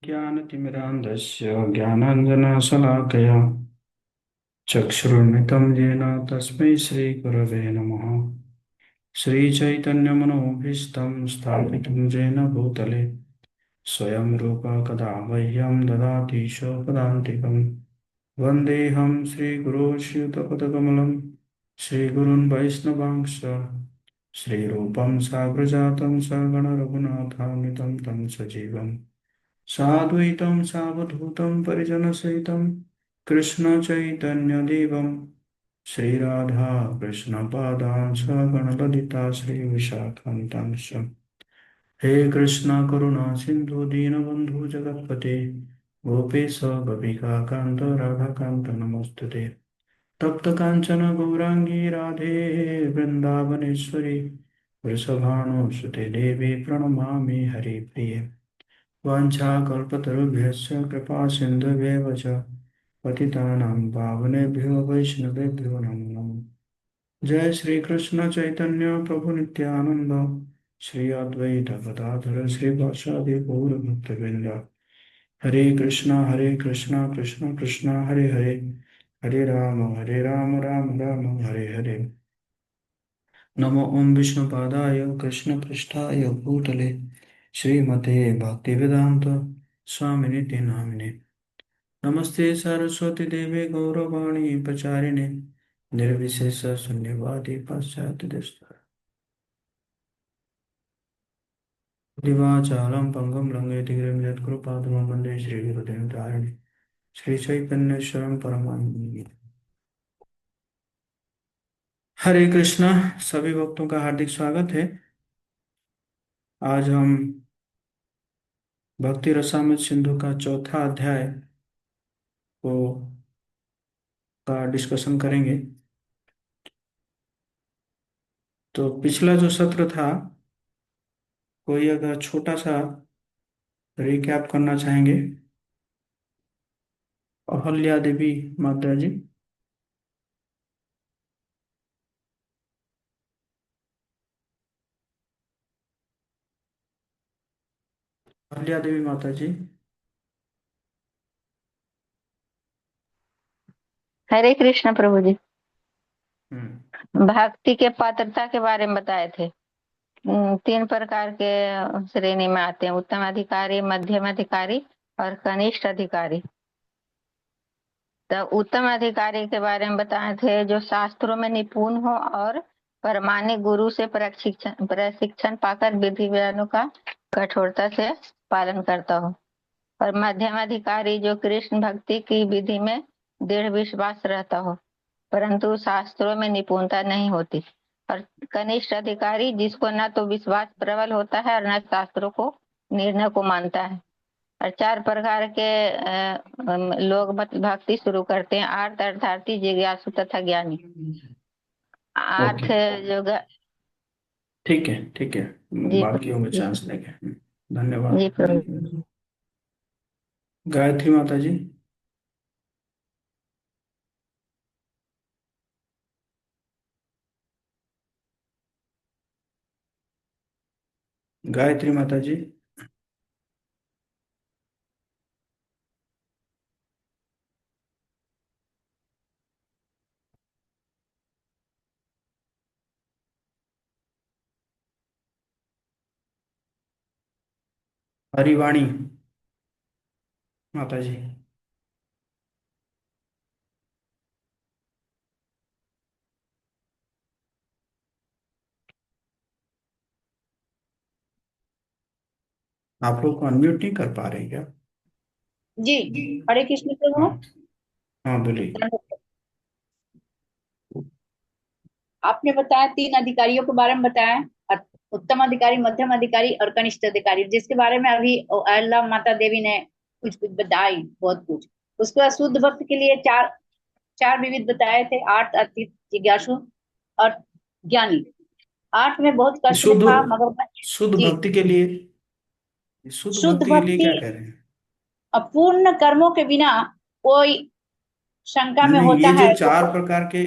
ज्ञानतिमिरान्धस्य ज्ञानाञ्जनशलाकया चक्षुरुन्मिलितं येन तस्मै श्रीगुरवे नमः। श्रीचैतन्यमनोभीष्टं स्थापितं येन भूतले स्वयं रूप कदा मह्यं ददाति स्वपदान्तिकं। वन्देऽहं श्रीगुरो श्रीयुतपदकमलं श्रीगुरून् वैष्णवांश्च श्रीरूपं साग्रजातं सगणरघुनाथान्वितं तं सजीवम् साद्वैतं सावधूतं परिजनसहितं कृष्णचैतन्यदेवं श्रीराधा कृष्णपादां सगणललिता श्रीविशाखान्तांश्च। हे कृष्ण करुणा सिन्धु दीनबन्धु जगत्पते गोपेश गोपिकान्त राधाकान्त नमोऽस्तुते। तप्त काञ्चन गौराङ्गी राधे वृन्दावनेश्वरी वृषभानुसुते देवी प्रणमामि हरिप्रिये। वाञ्छाकल्पतरुभ्यश्च कृपा सिन्धुभ्येव च पतितानां पावनेभ्यो वैष्णवेभ्यो नमो नमः। जय श्री कृष्ण चैतन्य प्रभु नित्यानंद श्री अद्वैत गदाधर श्रीवासादि गौर भक्तवृंद। हरे कृष्णा कृष्ण कृष्ण हरे हरे, हरे राम राम राम हरे हरे। नमो ओम विष्णुपादाय कृष्ण पृष्ठाय भूतले श्रीमते भक्तिवेदांत स्वामिनिति नामिने। नमस्ते सरस्वती देवे गौरवाणी प्रचारिणे निर्विशेष शून्यवादी पाश्चात्य देशतारिणे। दिवाचारं पंगुं लंघयति गिरिं यत्कृपातमहं वन्दे श्रीगुरुदेवतारिणे। श्री चैतन्येश्वरं परमानंद। हरे कृष्णा। सभी भक्तों का हार्दिक स्वागत है। आज हम भक्ति रसामृत सिंधु का चौथा अध्याय को का डिस्कशन करेंगे। तो पिछला जो सत्र था, कोई अगर छोटा सा रिकैप करना चाहेंगे? अहल्या देवी माता जी। अहल्या देवी माता जी। हरे कृष्ण प्रभु जी। हम्म। भक्ति के पात्रता के बारे में बताए थे। 3 प्रकार के श्रेणी में आते हैं: उत्तम अधिकारी, मध्यम अधिकारी और कनिष्ठ अधिकारी। तो उत्तम अधिकारी के बारे में बताए थे जो शास्त्रों में निपुण हो और परमाणिक गुरु से प्रशिक्षण पाकर विधि विधानों का कठोरता से पालन करता हो। और मध्यम अधिकारी जो कृष्ण भक्ति की विधि में दृढ़ विश्वास रहता हो परंतु शास्त्रों में निपुणता नहीं होती। और कनिष्ठ अधिकारी जिसको न तो विश्वास प्रबल होता है और न शास्त्रों को निर्णय को मानता है। और 4 प्रकार के लोग भक्ति शुरू करते हैं: आर्त, अर्थार्थी, जिज्ञासु तथा ज्ञानी। आर्थ ओके, जो ठीक है ठीक है। जी बाकियों में जी चांस लेंगे। धन्यवाद। जी प्रभु। गायत्री माता जी। गायत्री माता जी। हरिवाणी माता जी। आप लोग को अनम्यूट नहीं कर पा रहे हैं क्या? जी। हरे कृष्ण हाँ। प्रभु। हाँ बोलिए। आपने बताया 3 अधिकारियों के बारे में बताया, उत्तम अधिकारी, मध्यम अधिकारी और कनिष्ठ अधिकारी, जिसके बारे में अभी अल्लाह माता देवी ने कुछ कुछ बताई, बहुत कुछ। उसके बाद शुद्ध भक्त के लिए चार चार विविध बताए थे: आर्त, अतीत, जिज्ञासु और ज्ञानी। आर्त में बहुत कष्ट में शुद्ध था मगर शुद्ध जी। भक्ति के लिए, शुद्ध शुद्ध भक्ति के लिए भक्ति क्या कह रहे हैं? अपूर्ण कर्मों के बिना कोई शंका नहीं में नहीं, होता ये जो है तो चार प्रकार के,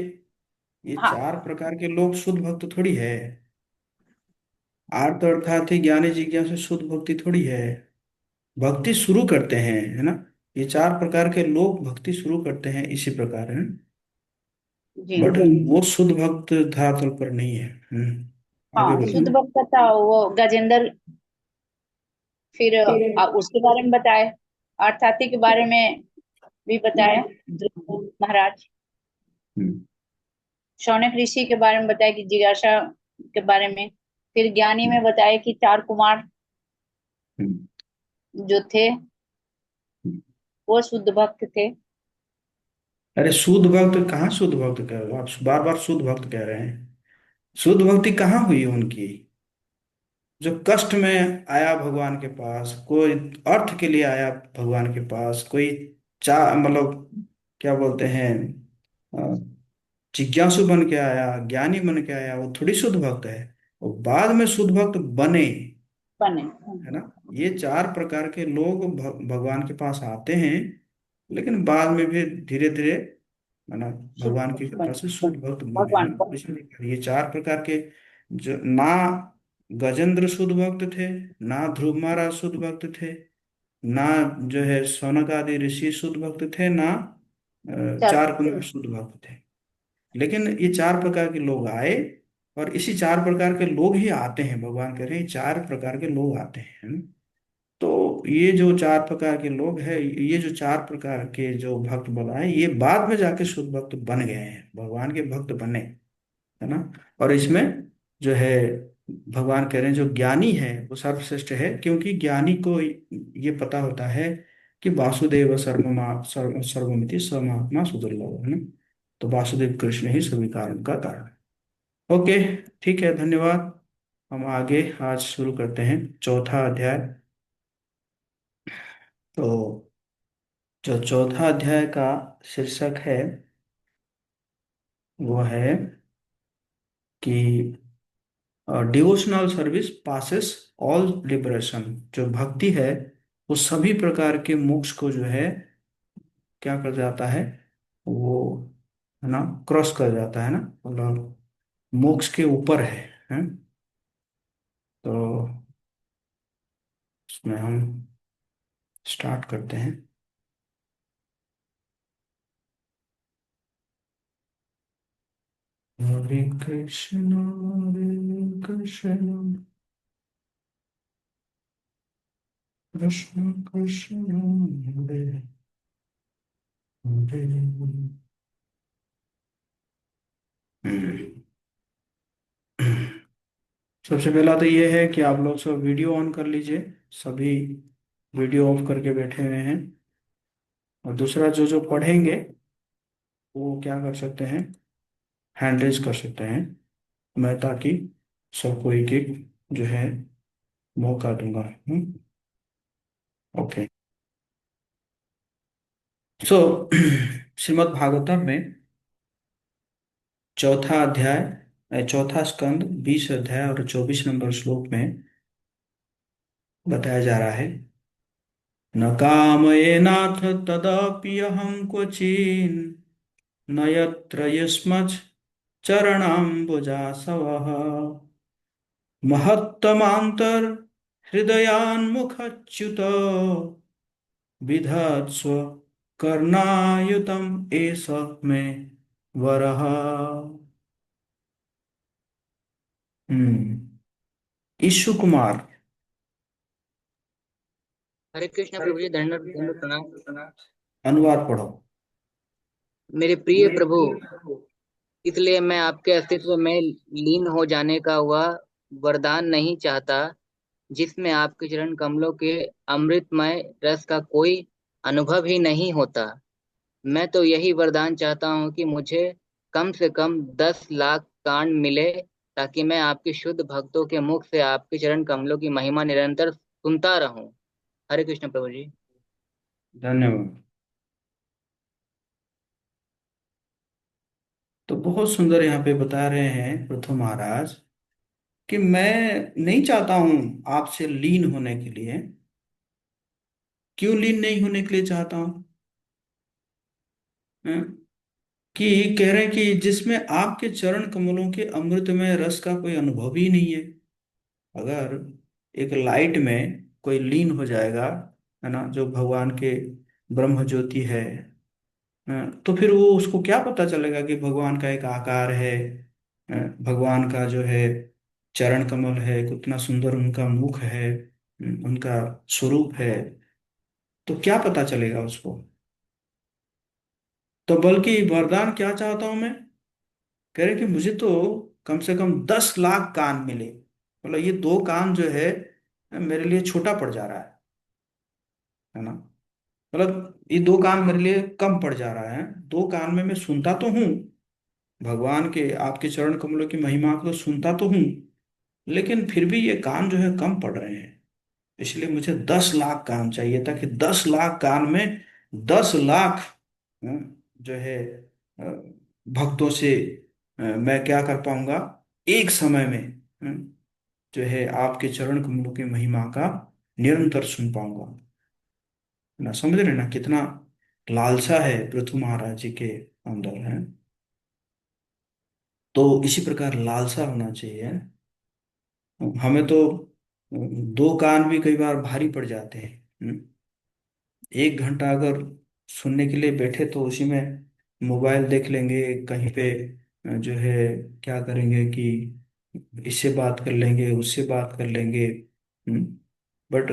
ये हाँ। 4 प्रकार के लोग शुद्ध भक्त थोड़ी है। आर्त अर्थात ही ज्ञानी जिज्ञासु शुद्ध भक्ति थोड़ी है। भक्ति शुरू करते हैं, है ना। ये चार प्रकार के लोग भक्ति शुरू करते हैं इसी प्रकार है। जी। बट वो शुद्ध भक्त धरातल पर नहीं है। आगे हाँ, शुद्ध बोलिए। भक्त था वो गजेंद्र। फिर उसके बारे में बताए, अर्थार्थी के बारे में भी बताए, ध्रुव महाराज। हम्म। शौनक ऋषि के बारे में बताया कि जिज्ञासा के बारे में। फिर ज्ञानी में बताया कि चार कुमार हम्म। जो थे हम्म। वो शुद्ध भक्त थे। अरे शुद्ध भक्त कहाँ शुद्ध भक्त कह रहे हो आप, बार बार शुद्ध भक्त कह रहे हैं। शुद्ध भक्ति कहाँ हुई उनकी। जो कष्ट में आया भगवान के पास, कोई अर्थ के लिए आया भगवान के पास, कोई चा मतलब क्या बोलते हैं, अ, जिज्ञासु बन के आया, ज्ञानी बन के आया, वो थोड़ी शुद्ध भक्त है। वो बाद में शुद्ध भक्त बने, बने। है ना। ये चार प्रकार के लोग भगवान के पास आते हैं, लेकिन बाद में भी धीरे धीरे, है ना, शुद्ध भगवान की भक्त कृपा से बने शुद्ध भक्त बने, है भगवान ना। को। इसलिए ये चार प्रकार के, जो ना गजेंद्र शुद्ध भक्त थे, ना ध्रुव महाराज शुद्ध भक्त थे, ना जो है सौनक आदि ऋषि शुद्ध भक्त थे, ना चार। चार कुमार शुद्ध भक्त थे। लेकिन ये चार प्रकार के लोग आए, और इसी चार प्रकार के लोग ही आते हैं, भगवान कह रहे हैं चार प्रकार के लोग आते हैं। तो ये जो चार प्रकार के लोग हैं, ये जो चार प्रकार के जो भक्त बनाए, ये बाद में जाके शुद्ध भक्त बन गए हैं, भगवान के भक्त बने, है ना। और इसमें जो है भगवान कह रहे हैं जो ज्ञानी है वो सर्वश्रेष्ठ है, क्योंकि ज्ञानी को ये पता होता है कि वासुदेव सर्वमिति सर्वमात्मा सुदुर्लभ, है ना। तो वासुदेव कृष्ण ही सभी कारण का कारण है। ओके, ठीक है, धन्यवाद। हम आगे आज शुरू करते हैं चौथा अध्याय। तो जो चौथा अध्याय का शीर्षक है वो है कि devotional service passes all liberation. जो भक्ति है वो सभी प्रकार के मोक्ष को जो है क्या कर जाता है, वो, है ना, क्रॉस कर जाता है ना, मतलब मोक्ष के ऊपर है। तो इसमें हम स्टार्ट करते हैं। हरे कृष्ण हरे कृष्ण कृष्ण कृष्ण हरे हरे। हम्म। सबसे पहला तो ये है कि आप लोग सब वीडियो ऑन कर लीजिए, सभी वीडियो ऑफ करके बैठे हुए हैं। और दूसरा, जो जो पढ़ेंगे वो क्या कर सकते हैं, हैंड रेज कर सकते हैं, मैं ताकि सबको एक एक जो है मौका दूंगा। ओके। सो श्रीमद् भागवतम में चौथा अध्याय, चौथा स्कंद 20 अध्याय और 24 नंबर श्लोक में बताया जा रहा है, न कामयेनाथ तदप्यहं क्वचिन् न यत्र युष्मच् चरणाम्बुजासवः महत्तमांतर हृदयान्मुखच्युत विधत्स्व कर्णायुतम एष मे वरः। हम्म। ईशु कुमार, हरे कृष्ण प्रभु जी, दंड दंड प्रणाम। अनुवाद पढ़ो। मेरे प्रिय प्रभु, इसलिए मैं आपके अस्तित्व में लीन हो जाने का वह वरदान नहीं चाहता जिसमें आपके चरण कमलों के अमृतमय रस का कोई अनुभव ही नहीं होता। मैं तो यही वरदान चाहता हूँ कि मुझे कम से कम 10 लाख कांड मिले, ताकि मैं आपके शुद्ध भक्तों के मुख से आपके चरण कमलों की महिमा निरंतर सुनता रहूं। हरे कृष्ण प्रभु जी। धन्यवाद। तो बहुत सुंदर यहाँ पे बता रहे हैं पृथु महाराज कि मैं नहीं चाहता हूं आपसे लीन होने के लिए। क्यों लीन नहीं होने के लिए चाहता हूं? हैं? कि कह रहे हैं कि जिसमें आपके चरण कमलों के अमृत में रस का कोई अनुभव ही नहीं है। अगर एक लाइट में कोई लीन हो जाएगा, है ना, जो भगवान के ब्रह्म ज्योति है, तो फिर वो उसको क्या पता चलेगा कि भगवान का एक आकार है, भगवान का जो है चरण कमल है, कितना सुंदर उनका मुख है, उनका स्वरूप है, तो क्या पता चलेगा उसको। तो बल्कि वरदान क्या चाहता हूं मैं, कह रहे कि मुझे तो कम से कम 10 लाख कान मिले। मतलब ये 2 कान जो है मेरे लिए छोटा पड़ जा रहा है ना। मतलब ये 2 कान मेरे लिए कम पड़ जा रहा है। 2 कान में मैं सुनता तो हूँ, भगवान के आपके चरण कमलों की महिमा को तो सुनता तो हूँ, लेकिन फिर भी ये कान जो है कम पड़ रहे हैं। इसलिए मुझे 10 लाख कान चाहिए, ताकि 10 लाख कान में 10 लाख जो है अ, भक्तों से मैं क्या कर पाऊंगा, एक समय में जो है आपके चरण कमलों की महिमा का निरंतर सुन पाऊंगा। ना समझ रहे ना कितना लालसा है पृथु महाराज जी के अंदर है। तो इसी प्रकार लालसा होना चाहिए। हमें तो 2 कान भी कई बार भारी पड़ जाते हैं। 1 घंटा अगर सुनने के लिए बैठे तो उसी में मोबाइल देख लेंगे कहीं पे, जो है क्या करेंगे कि इससे बात कर लेंगे, उससे बात कर लेंगे। बट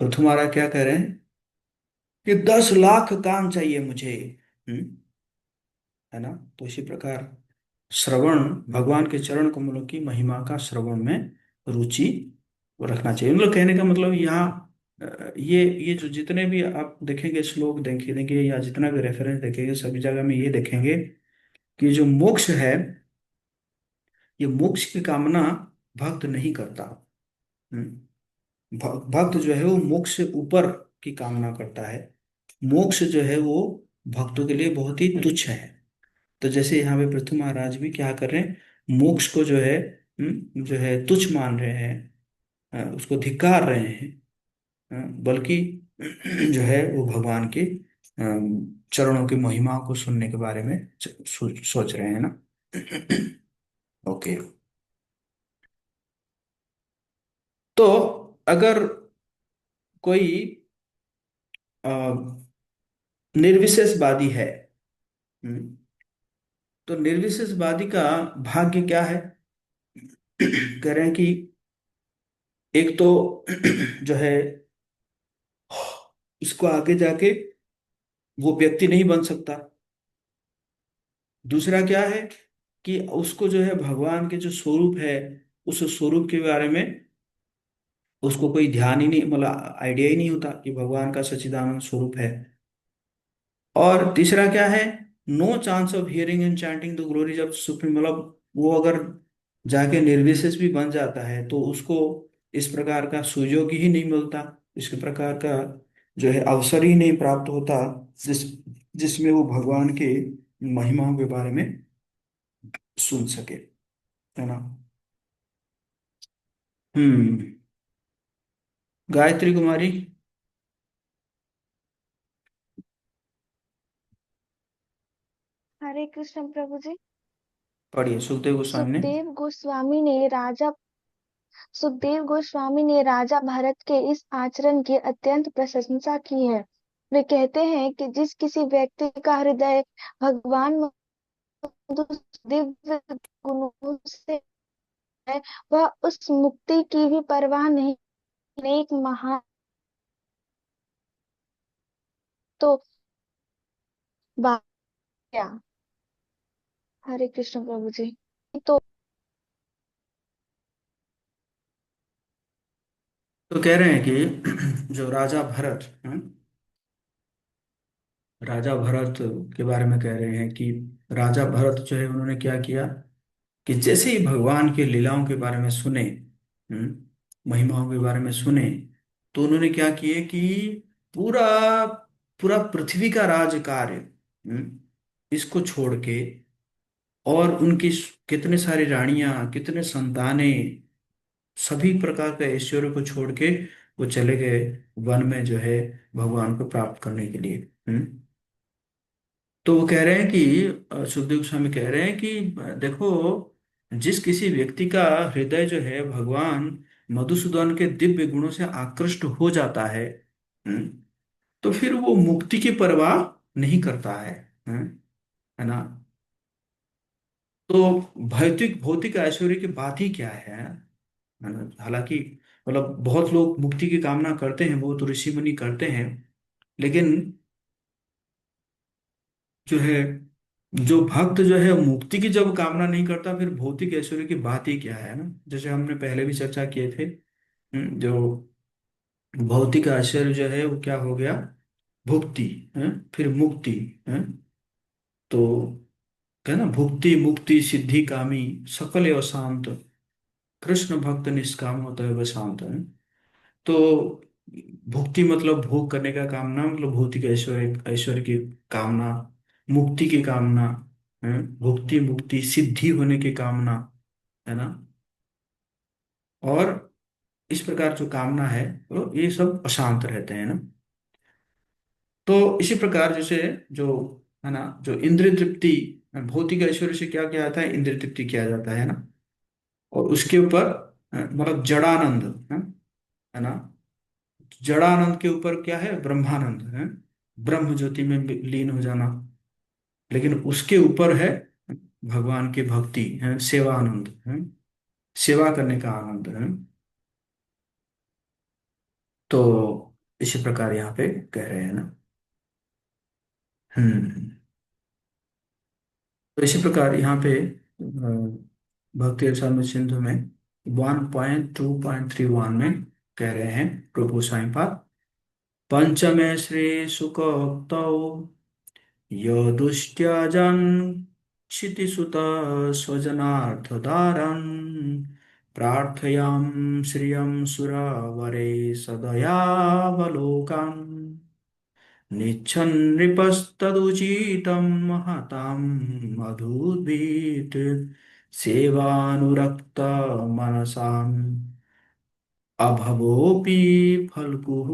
तुम्हारा क्या कह रहे हैं कि 10 लाख काम चाहिए मुझे। हम्म, है ना। तो इसी प्रकार श्रवण, भगवान के चरण कमलों की महिमा का श्रवण में रुचि रखना चाहिए। मतलब कहने का मतलब यहाँ ये जो जितने भी आप देखेंगे श्लोक देखेंगे या जितना भी रेफरेंस देखेंगे, सभी जगह में ये देखेंगे कि जो मोक्ष है, ये मोक्ष की कामना भक्त नहीं करता। भक्त जो है वो मोक्ष से ऊपर की कामना करता है। मोक्ष जो है वो भक्तों के लिए बहुत ही तुच्छ है। तो जैसे यहाँ पे पृथु महाराज भी क्या कर रहे हैं, मोक्ष को जो है जो है तुच्छ मान रहे हैं, उसको धिक्कार रहे हैं। बल्कि जो है वो भगवान के चरणों की महिमा को सुनने के बारे में सोच रहे हैं ना। ओके। तो अगर कोई अ, निर्विशेषवादी है, हम्म, तो निर्विशेषवादी का भाग्य क्या है। कह रहे हैं कि एक तो जो है इसको आगे जाके वो व्यक्ति नहीं बन सकता। दूसरा क्या है कि उसको जो है भगवान के जो स्वरूप है, उस स्वरूप के बारे में उसको कोई ध्यान ही नहीं, मतलब आइडिया ही नहीं होता कि भगवान का सच्चिदानंद स्वरूप है। और तीसरा क्या है, no chance of hearing and chanting the glories of supreme. मतलब वो अगर जाके निर्विशेष भी बन जाता है तो उसको इस प्रकार का सुयोग ही नहीं मिलता, इस प्रकार का जो है अवसर ही नहीं प्राप्त होता जिस जिसमें वो भगवान के महिमाओं के बारे में सुन सके, है ना। हम्म। गायत्री कुमारी हरे कृष्ण प्रभु जी। पढ़िए, सुखदेव गोस्वामी ने। सुखदेव गोस्वामी ने राजा भरत के इस आचरण की अत्यंत प्रशंसा की है। वे कहते हैं कि जिस किसी व्यक्ति का हृदय भगवान मधु दिव्य गुणों से है, वह उस मुक्ति की भी परवाह नहीं, एक महान तो बात क्या। हरे कृष्ण प्रभु जी। तो तो कह रहे हैं कि जो राजा भरत, राजा भरत के बारे में कह रहे हैं कि राजा भरत जो है उन्होंने क्या किया कि जैसे ही भगवान के लीलाओं के बारे में सुने, महिमाओं के बारे में सुने, तो उन्होंने क्या किए कि पूरा पूरा पृथ्वी का राज कार्य इसको छोड़ के, और उनकी कितने सारी रानियां, कितने संतानें, सभी प्रकार के ऐश्वर्य को छोड़ के वो चले गए वन में जो है भगवान को प्राप्त करने के लिए। तो वो कह रहे हैं कि सुखदेव गोस्वामी कह रहे हैं कि देखो, जिस किसी व्यक्ति का हृदय जो है भगवान मधुसूदन के दिव्य गुणों से आकृष्ट हो जाता है, हम्म, तो फिर वो मुक्ति की परवाह नहीं करता हम्म, है ना। तो भौतिक भौतिक ऐश्वर्य की बात ही क्या है ना। हालांकि मतलब बहुत लोग मुक्ति की कामना करते हैं, वो तो ऋषि मुनि करते हैं, लेकिन जो है जो भक्त जो है मुक्ति की जब कामना नहीं करता, फिर भौतिक ऐश्वर्य की बात ही क्या है ना। जैसे हमने पहले भी चर्चा किए थे, जो भौतिक ऐश्वर्य जो है वो क्या हो गया, भुक्ति है, फिर मुक्ति है। तो है ना, भुक्ति मुक्ति सिद्धि कामी सकल एवं शांत, कृष्ण भक्त निष्काम होता है वह शांत है। तो भुक्ति मतलब भोग करने का कामना, मतलब भौतिक ऐश्वर्य ऐश्वर्य की कामना, मुक्ति की कामना है, भुक्ति मुक्ति सिद्धि होने की कामना, है ना। और इस प्रकार जो कामना है तो ये सब अशांत रहते हैं ना। तो इसी प्रकार जैसे जो है ना, जो इंद्रिय तृप्ति, भौतिक ऐश्वर्य से क्या क्या आता है, इंद्रिय तृप्ति किया जाता है ना। और उसके ऊपर मतलब जड़ानंद है ना। जड़ानंद के ऊपर क्या है, ब्रह्मानंद है, ब्रह्म ज्योति में लीन हो जाना। लेकिन उसके ऊपर है भगवान की भक्ति है, सेवा आनंद है, सेवा करने का आनंद है। तो इसी प्रकार यहाँ पे कह रहे हैं ना। हम्म। तो इसी प्रकार यहाँ पे भक्ति रसामृत सिंधु में 1.2.31 में कह रहे हैं प्रभु साईं पाद, पंचमे श्री सुख यदुष्ट्यजन् क्षितिसुत स्वजनार्थधारन् प्रार्थयां श्रियं सुरवरे सदयावलोकन् निच्छन्नृपस्तदुचितं महतां मधुद्भित् सेवानुरक्त मनसाम् अभवोऽपि फल्गुः।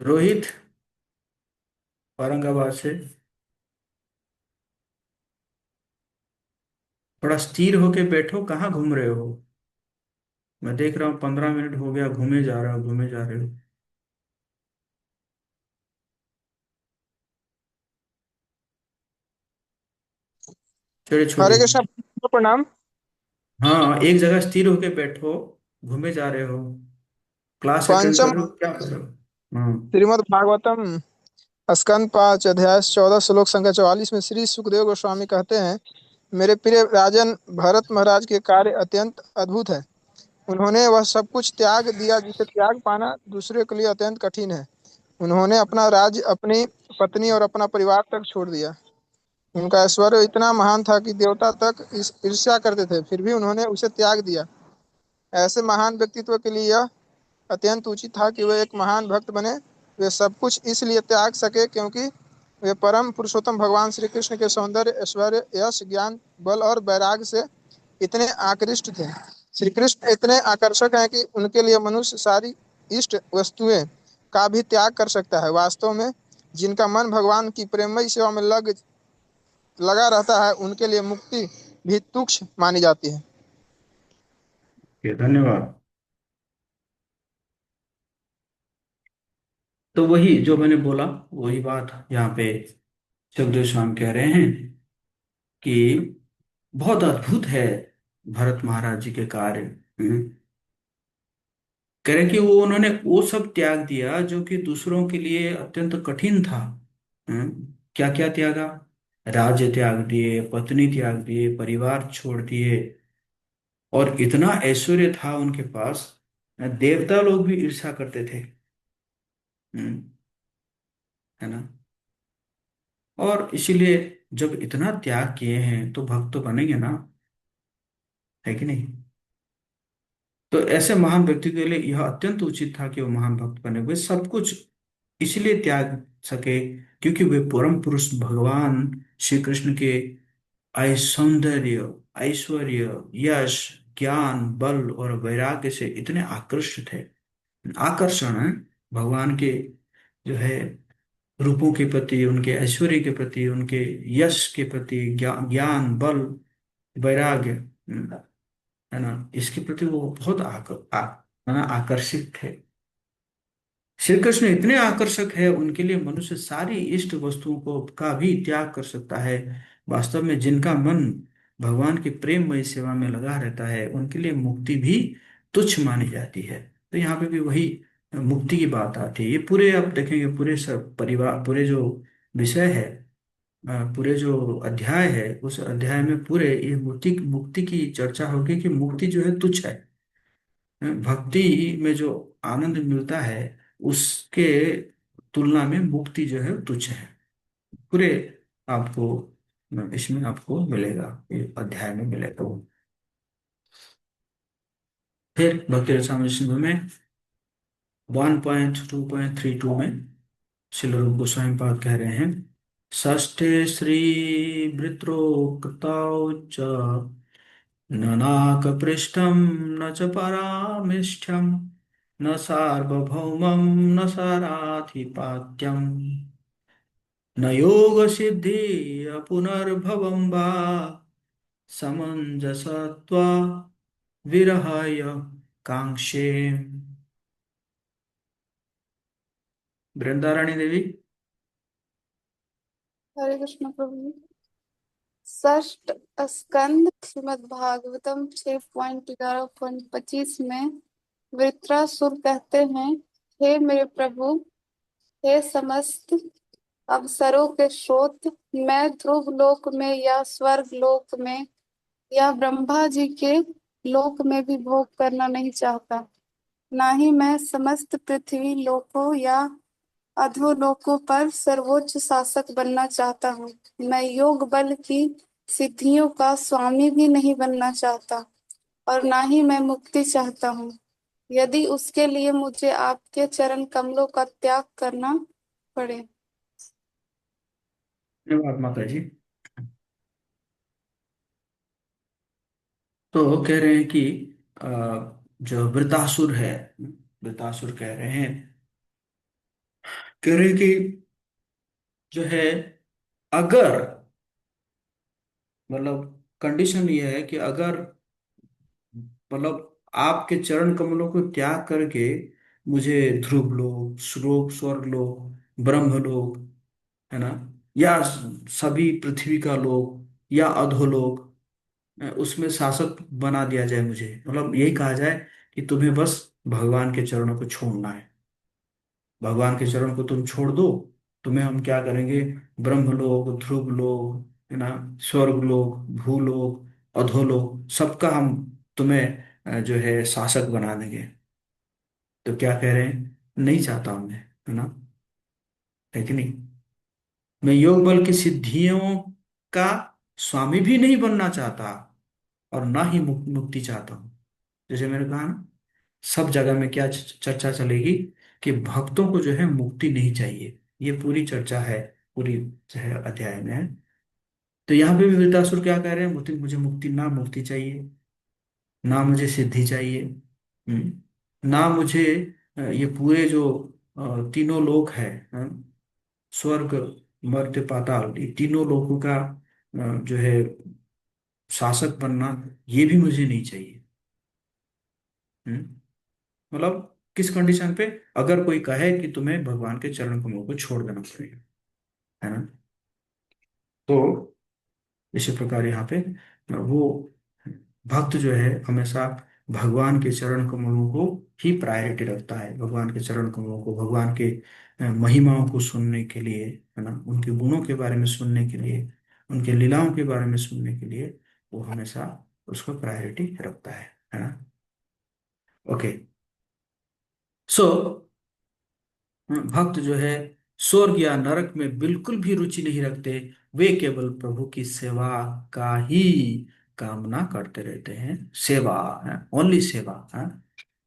रोहित, औरंगाबाद से, थोड़ा स्थिर होके बैठो, कहाँ घूम रहे हो। मैं देख रहा हूँ 15 मिनट हो गया, घूमे जा रहे हो घूमे जा रहे हो। चलिए हरे छोड़िए। कृष्ण। प्रणाम। हाँ, एक जगह स्थिर होके बैठो, घूमे जा रहे हो, क्लास अटेंड कर पंचम रहे हो, क्या कर रहे हो। हाँ। श्रीमद् भागवतम स्कंद 5 अध्याय 14 श्लोक संख्या 44 में श्री सुखदेव गोस्वामी कहते हैं, मेरे प्रिय राजन, भरत महाराज के कार्य अत्यंत अद्भुत है। उन्होंने वह सब कुछ त्याग दिया जिसे त्याग पाना दूसरे के लिए अत्यंत कठिन है। उन्होंने अपना राज्य, अपनी पत्नी और अपना परिवार तक छोड़ दिया। उनका ऐश्वर्य इतना महान था कि देवता तक ईर्ष्या करते थे, फिर भी उन्होंने उसे त्याग दिया। ऐसे महान व्यक्तित्व के लिए यह अत्यंत उचित था कि वे एक महान भक्त बने। वे सब कुछ इसलिए त्याग सके क्योंकि वे परम पुरुषोत्तम भगवान श्री कृष्ण के सौंदर्य, ऐश्वर्य, यश, ज्ञान, बल और वैराग्य से इतने आकृष्ट थे। श्री कृष्ण इतने आकर्षक हैं कि उनके लिए मनुष्य सारी इष्ट वस्तुएं का भी त्याग कर सकता है। वास्तव में जिनका मन भगवान की प्रेममयी सेवा में लगा रहता है, उनके लिए मुक्ति भी तुच्छ मानी जाती है। धन्यवाद। तो वही जो मैंने बोला, वही बात यहाँ पे सुखदेव स्वामी कह रहे हैं कि बहुत अद्भुत है भरत महाराज जी के कार्य। कह रहे कि वो उन्होंने वो सब त्याग दिया जो कि दूसरों के लिए अत्यंत कठिन था। क्या क्या त्यागा, राज्य त्याग दिए, पत्नी त्याग दिए, परिवार छोड़ दिए, और इतना ऐश्वर्य था उनके पास, देवता लोग भी ईर्ष्या करते थे। हम्म, है ना। और इसीलिए जब इतना त्याग किए हैं तो भक्त तो बनेंगे ना, है कि नहीं। तो ऐसे महान व्यक्ति के लिए यह अत्यंत उचित था कि वो महान भक्त बने, वे सब कुछ इसलिए त्याग सके क्योंकि वे परम पुरुष भगवान श्री कृष्ण के सौंदर्य, ऐश्वर्य, यश, ज्ञान, बल और वैराग्य से इतने आकृष्ट थे। आकर्षण है भगवान के जो है रूपों के प्रति, उनके ऐश्वर्य के प्रति, उनके यश के प्रति, ज्ञान, बल, वैराग्य, है ना, इसके प्रति वो बहुत है ना, आकर्षित थे। श्री कृष्ण इतने आकर्षक है, उनके लिए मनुष्य सारी इष्ट वस्तुओं को का भी त्याग कर सकता है। वास्तव में जिनका मन भगवान की प्रेममय सेवा में लगा रहता है, उनके लिए मुक्ति भी तुच्छ मानी जाती है। तो यहाँ पे भी वही मुक्ति की बात आती है। ये पूरे आप देखेंगे, पूरे सब परिवार, पूरे जो विषय है, पूरे जो अध्याय है, उस अध्याय में पूरे ये मुक्ति मुक्ति की चर्चा होगी कि मुक्ति जो है तुच्छ है। भक्ति में जो आनंद मिलता है, उसके तुलना में मुक्ति जो है तुच्छ है। पूरे आपको इसमें आपको मिलेगा, ये अध्याय में मिलेगा वो। फिर भक्ति रसामृत सिंधु में 1.2.32 में श्रील रूप गोस्वामी पाद कह रहे हैं, षष्ठे श्री वृत्रोक्तौ च न नाकपृष्ठं न च परामिष्ठ्यं न सार्वभौमं न साराधिपात्यम् न योगसिद्धि पुनर्भवं वा समञ्जसत्वा विरहाय कांक्षे। वृंदारानी देवी। हरे कृष्ण प्रभु। षष्ठ स्कंद श्रीमद् भागवतम 6.11.25 में वृत्रासुर कहते हैं, हे मेरे प्रभु, हे समस्त अवसरों के स्रोत, मैं ध्रुव लोक में या स्वर्ग लोक में या ब्रह्मा जी के लोक में भी भोग करना नहीं चाहता। ना ही मैं समस्त पृथ्वी लोकों या अधोलोकों पर सर्वोच्च शासक बनना चाहता हूँ। मैं योग बल की सिद्धियों का स्वामी भी नहीं बनना चाहता, और ना ही मैं मुक्ति चाहता हूँ। यदि उसके लिए मुझे आपके चरण कमलों का त्याग करना पड़े। धन्यवाद माता जी। तो कह रहे हैं कि अ, जो वृतासुर है, वृतासुर कह रहे हैं कि जो है, अगर मतलब कंडीशन ये है कि अगर मतलब आपके चरण कमलों को त्याग करके मुझे ध्रुव लोक, श्लोक, स्वर्ग लोक, ब्रह्म लोक, है ना, या सभी पृथ्वी का लोक या अधोलोक, उसमें शासक बना दिया जाए मुझे, मतलब यही कहा जाए कि तुम्हें बस भगवान के चरणों को छोड़ना है, भगवान के चरण को तुम छोड़ दो, तुम्हें हम क्या करेंगे, ब्रह्मलोक, ध्रुव लोक, है ना, स्वर्ग लोक, भूलोक, अधोलोक, सबका हम तुम्हें जो है शासक बना देंगे। तो क्या कह रहे हैं, नहीं चाहता हूं मैं, है ना, है कि नहीं। मैं योग बल की सिद्धियों का स्वामी भी नहीं बनना चाहता, और ना ही मुक्ति चाहता हूं। जैसे मैंने कहा ना, सब जगह में क्या चर्चा चलेगी कि भक्तों को जो है मुक्ति नहीं चाहिए, ये पूरी चर्चा है, पूरी जो है अध्याय में है। तो यहाँ पे भी वृतासुर क्या कह रहे हैं, मुझे मुक्ति, ना मुक्ति चाहिए, ना मुझे सिद्धि चाहिए, ना मुझे ये पूरे जो तीनों लोक है, स्वर्ग, मर्त्य, पाताल, ये तीनों लोकों का जो है शासक बनना, ये भी मुझे नहीं चाहिए। मतलब किस कंडीशन पे, अगर कोई कहे कि तुम्हें भगवान के चरण कमलों को छोड़ देना पड़ेगा, है ना। तो इसी प्रकार यहाँ पे वो भक्त जो है हमेशा भगवान के चरण कमलों को ही प्रायोरिटी रखता है, भगवान के चरण कमलों को, भगवान के महिमाओं को सुनने के लिए, है ना, उनके गुणों के बारे में सुनने के लिए, उनके लीलाओं के बारे में सुनने के लिए वो हमेशा उसको प्रायोरिटी रखता है ना। ओके। सो भक्त जो है स्वर्ग या नरक में बिल्कुल भी रुचि नहीं रखते, वे केवल प्रभु की सेवा का ही कामना करते रहते हैं। सेवा है, ओनली सेवा है।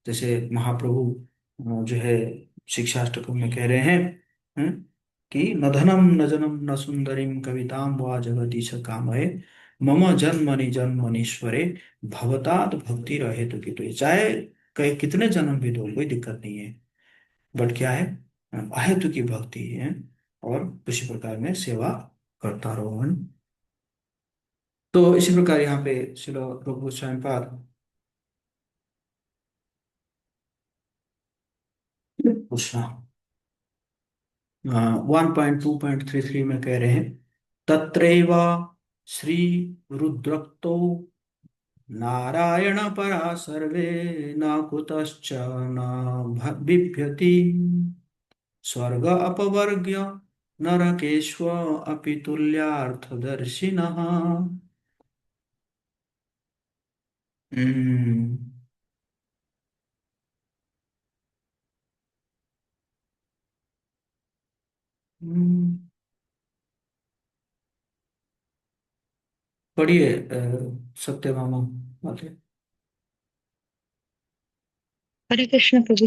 जैसे महाप्रभु जो है शिक्षाष्टकम में कह रहे हैं, हैं, कि न धनम न जनम न सुंदरीम कविताम वा जगदीश कामये मम जन्मनि जन्मनीश्वरे भवतात भक्ति रहे तो की। तो ये चाहे कई कितने जन्म भी दो, कोई दिक्कत नहीं है, बट क्या है, अहेतु की भक्ति है। और उसी प्रकार मैं सेवा करता रहूं। तो इसी प्रकार यहाँ पे श्रील रूप गोस्वामी पाद पूछना 1.2.33 में कह रहे हैं, तत्रैव श्री रुद्रक्तो नारायण परा सर्वे न कुतश्च न बिभ्यति स्वर्ग अपवर्ग्य नरकेष्व अपि तुल्यार्थदर्शिनः। हम्म। हम्म। पढ़िए सत्यभामा बातें। हरे कृष्ण प्रभु।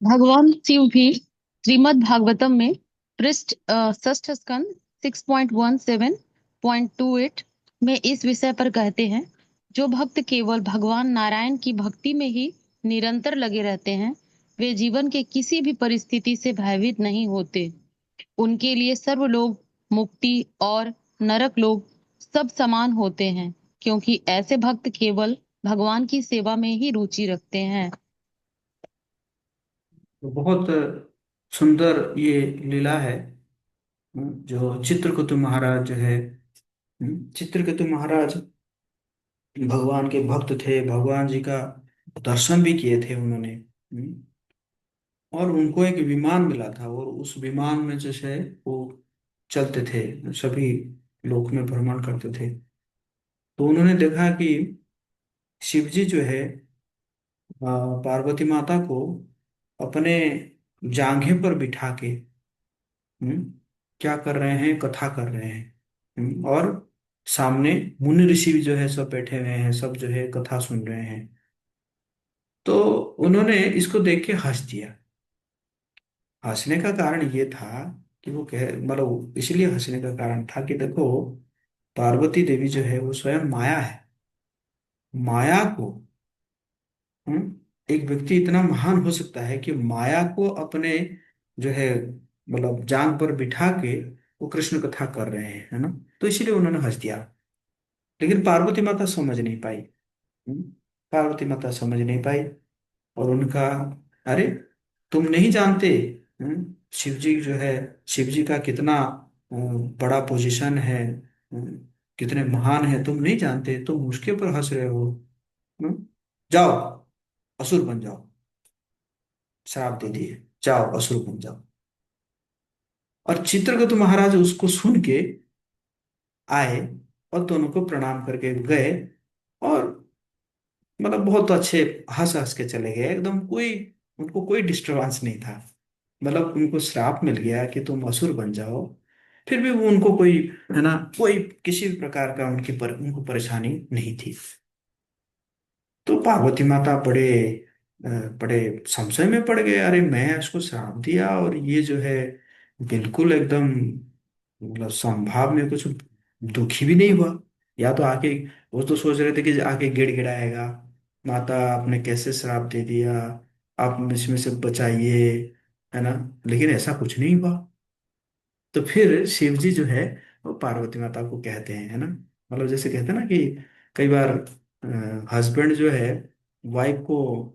भगवान शिव भी श्रीमद् भागवतम में पृष्ठ षष्ठ स्कंद 6.17.28 में इस विषय पर कहते हैं, जो भक्त केवल भगवान नारायण की भक्ति में ही निरंतर लगे रहते हैं, वे जीवन के किसी भी परिस्थिति से भयभीत नहीं होते। उनके लिए सर्वलोक, मुक्ति और नरक लोक सब समान होते हैं, क्योंकि ऐसे भक्त केवल भगवान की सेवा में ही रुचि रखते हैं। तो बहुत सुंदर ये लीला है। जो चित्रकेतु महाराज जो है, चित्रकेतु महाराज भगवान के भक्त थे, भगवान जी का दर्शन भी किए थे उन्होंने। और उनको एक विमान मिला था और उस विमान में जैसे वो चलते थे, सभी लोक में भ्रमण करते थे। तो उन्होंने देखा कि शिव जी जो है पार्वती माता को अपने जांघे पर बिठा के हम्म, क्या कर रहे हैं, कथा कर रहे हैं। और सामने मुनि ऋषि भी जो है सब बैठे हुए हैं, सब जो है कथा सुन रहे हैं। तो उन्होंने इसको देख के हंस दिया। हंसने का कारण ये था कि वो कह मतलब इसलिए हंसने का कारण था कि देखो, पार्वती देवी जो है वो स्वयं माया है। माया को एक व्यक्ति इतना महान हो सकता है कि माया को अपने जो है मतलब जांग पर बिठा के वो कृष्ण कथा कर रहे हैं, है ना। तो इसीलिए उन्होंने हंस दिया। लेकिन पार्वती माता समझ नहीं पाई। हम्म, पार्वती माता समझ नहीं पाई और उनका, अरे तुम नहीं जानते शिव जी जो है, शिव जी का कितना बड़ा पोजीशन है, कितने महान है, तुम नहीं जानते, तुम उसके ऊपर हंस रहे हो। जाओ असुर बन जाओ, श्राप दे दिए, जाओ असुर बन जाओ। और चित्रगुप्त महाराज उसको सुन के आए और दोनों को प्रणाम करके गए और मतलब बहुत अच्छे हंस हंस के चले गए एकदम। कोई उनको कोई डिस्टरबेंस नहीं था। मतलब उनको श्राप मिल गया कि तुम असुर बन जाओ, फिर भी वो उनको कोई, है ना, कोई किसी भी प्रकार का उनको परेशानी नहीं थी। तो पार्वती माता बड़े संशय में पड़ गए। अरे मैं इसको श्राप दिया और ये जो है बिल्कुल एकदम मतलब संभाव में कुछ दुखी भी नहीं हुआ। या तो आके वो तो सोच रहे थे कि आके गिड़गिड़ाएगा, माता आपने कैसे श्राप दे दिया, आप इसमें से बचाइए, है ना। लेकिन ऐसा कुछ नहीं हुआ। तो फिर शिव जी जो है वो पार्वती माता को कहते हैं, है ना, मतलब जैसे कहते हैं ना कि कई बार हस्बैंड जो है वाइफ को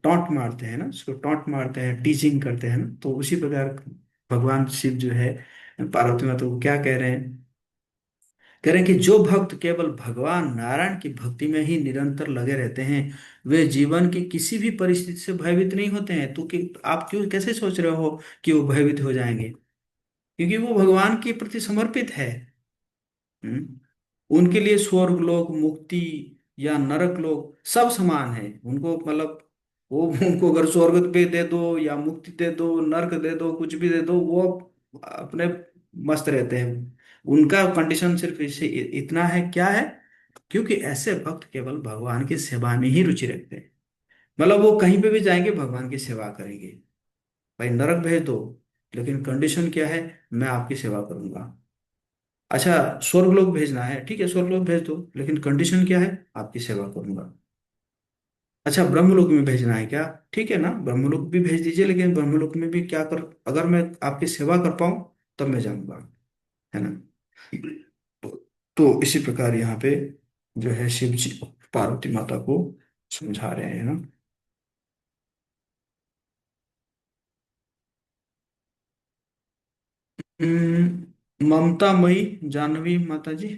टॉन्ट मारते हैं ना, उसको टॉन्ट मारते हैं, टीचिंग करते हैं ना। तो उसी प्रकार भगवान शिव जो है पार्वती माता को क्या कह रहे हैं, कह रहे हैं कि जो भक्त केवल भगवान नारायण की भक्ति में ही निरंतर लगे रहते हैं, वे जीवन की किसी भी परिस्थिति से भयभीत नहीं होते हैं। तो कि आप क्यों कैसे सोच रहे हो कि वो भयभीत हो जाएंगे, क्योंकि वो भगवान के प्रति समर्पित है। हम्म? उनके लिए स्वर्ग लोक, मुक्ति या नरक लोक सब समान है। उनको मतलब वो उनको अगर स्वर्ग पे दे दो या मुक्ति दे दो, नरक दे दो, कुछ भी दे दो, वो अपने मस्त रहते हैं। उनका कंडीशन सिर्फ इसे इतना है, क्या है, क्योंकि ऐसे भक्त केवल भगवान की सेवा में ही रुचि रखते हैं। मतलब वो कहीं पे भी जाएंगे भगवान की सेवा करेंगे। भाई नरक भेज दो, लेकिन कंडीशन क्या है, मैं आपकी सेवा करूंगा। अच्छा स्वर्गलोक भेजना है, ठीक है स्वर्गलोक भेज दो, लेकिन कंडीशन क्या है, आपकी सेवा करूंगा। अच्छा ब्रह्मलोक में भेजना है क्या, ठीक है ना, ब्रह्मलोक भी भेज दीजिए, लेकिन ब्रह्मलोक में भी क्या कर, अगर मैं आपकी सेवा कर पाऊं तब मैं जाऊंगा, है ना। तो इसी प्रकार यहाँ पे जो है शिव जी पार्वती माता को समझा रहे हैं ना। ममतामयी जानवी माता जी।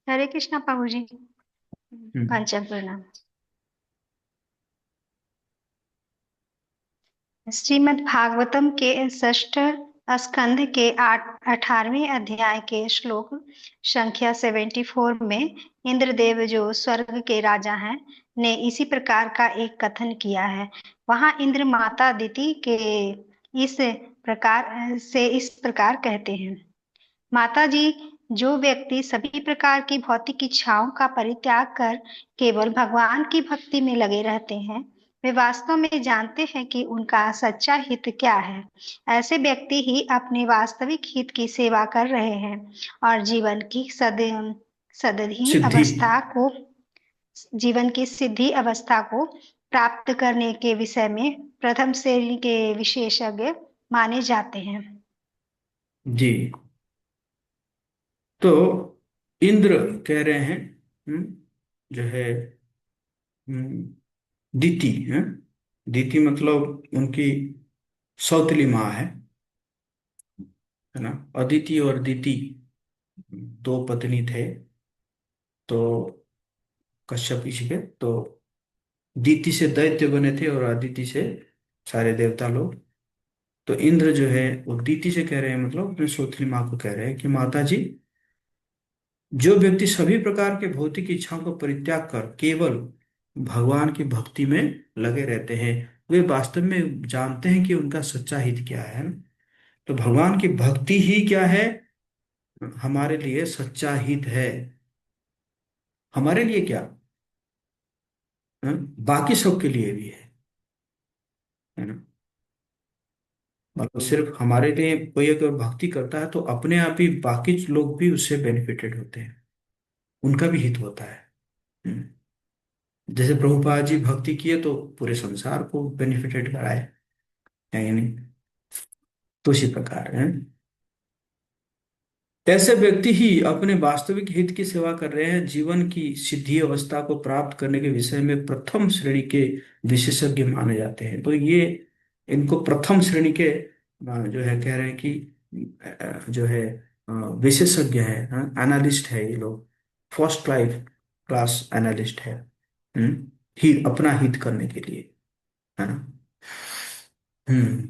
हरे कृष्णा प्रभु जी। हम्म। पंचम प्रणाम। श्रीमद् भागवतम के षष्ठ स्कंध के 18वें अध्याय के श्लोक संख्या 74 में इंद्रदेव जो स्वर्ग के राजा हैं ने इसी प्रकार का एक कथन किया है। वहां इंद्र माता दिति के इस प्रकार कहते हैं। माता जी, जो व्यक्ति सभी प्रकार की भौतिक इच्छाओं का परित्याग कर केवल भगवान की भक्ति में लगे रहते हैं, वे वास्तव में जानते हैं कि उनका सच्चा हित क्या है। ऐसे व्यक्ति ही अपने वास्तविक हित की सेवा कर रहे हैं और सदधी सिद्धि। अवस्था को जीवन की सिद्धि अवस्था को प्राप्त करने के विषय में प्रथम श्रेणी के विशेषज्ञ माने जाते हैं। जी। तो इंद्र कह रहे हैं, जो है दीति है। दीति मतलब उनकी सौतेली माँ है ना। अदिति और दीति दो पत्नी थे। तो कश्यप ऋषि के, तो दीति से दैत्य बने थे और अदिति से सारे देवता लोग। तो इंद्र जो है वो दीति से कह रहे हैं, मतलब अपने सौतेली माँ को कह रहे हैं कि माता जी, जो व्यक्ति सभी प्रकार के भौतिक इच्छाओं को परित्याग कर केवल भगवान की भक्ति में लगे रहते हैं, वे वास्तव में जानते हैं कि उनका सच्चा हित क्या है ना। तो भगवान की भक्ति ही क्या है, हमारे लिए सच्चा हित है। हमारे लिए क्या, बाकी सबके लिए भी है ना। मतलब सिर्फ हमारे लिए कोई अगर भक्ति करता है तो अपने आप ही बाकी लोग भी उससे बेनिफिटेड होते हैं, उनका भी हित होता है। हम्म। जैसे प्रभुपाद जी भक्ति किए तो पूरे संसार को बेनिफिटेड कराए, है या नहीं। तो इसी प्रकार है, ऐसे व्यक्ति ही अपने वास्तविक हित की सेवा कर रहे हैं, जीवन की सिद्धि अवस्था को प्राप्त करने के विषय में प्रथम श्रेणी के विशेषज्ञ माने जाते हैं। तो ये इनको प्रथम श्रेणी के जो है कह रहे हैं कि जो है विशेषज्ञ है, एनालिस्ट है ये लोग। फर्स्ट क्लास एनालिस्ट है, ही अपना हित करने के लिए, है ना। हम्म।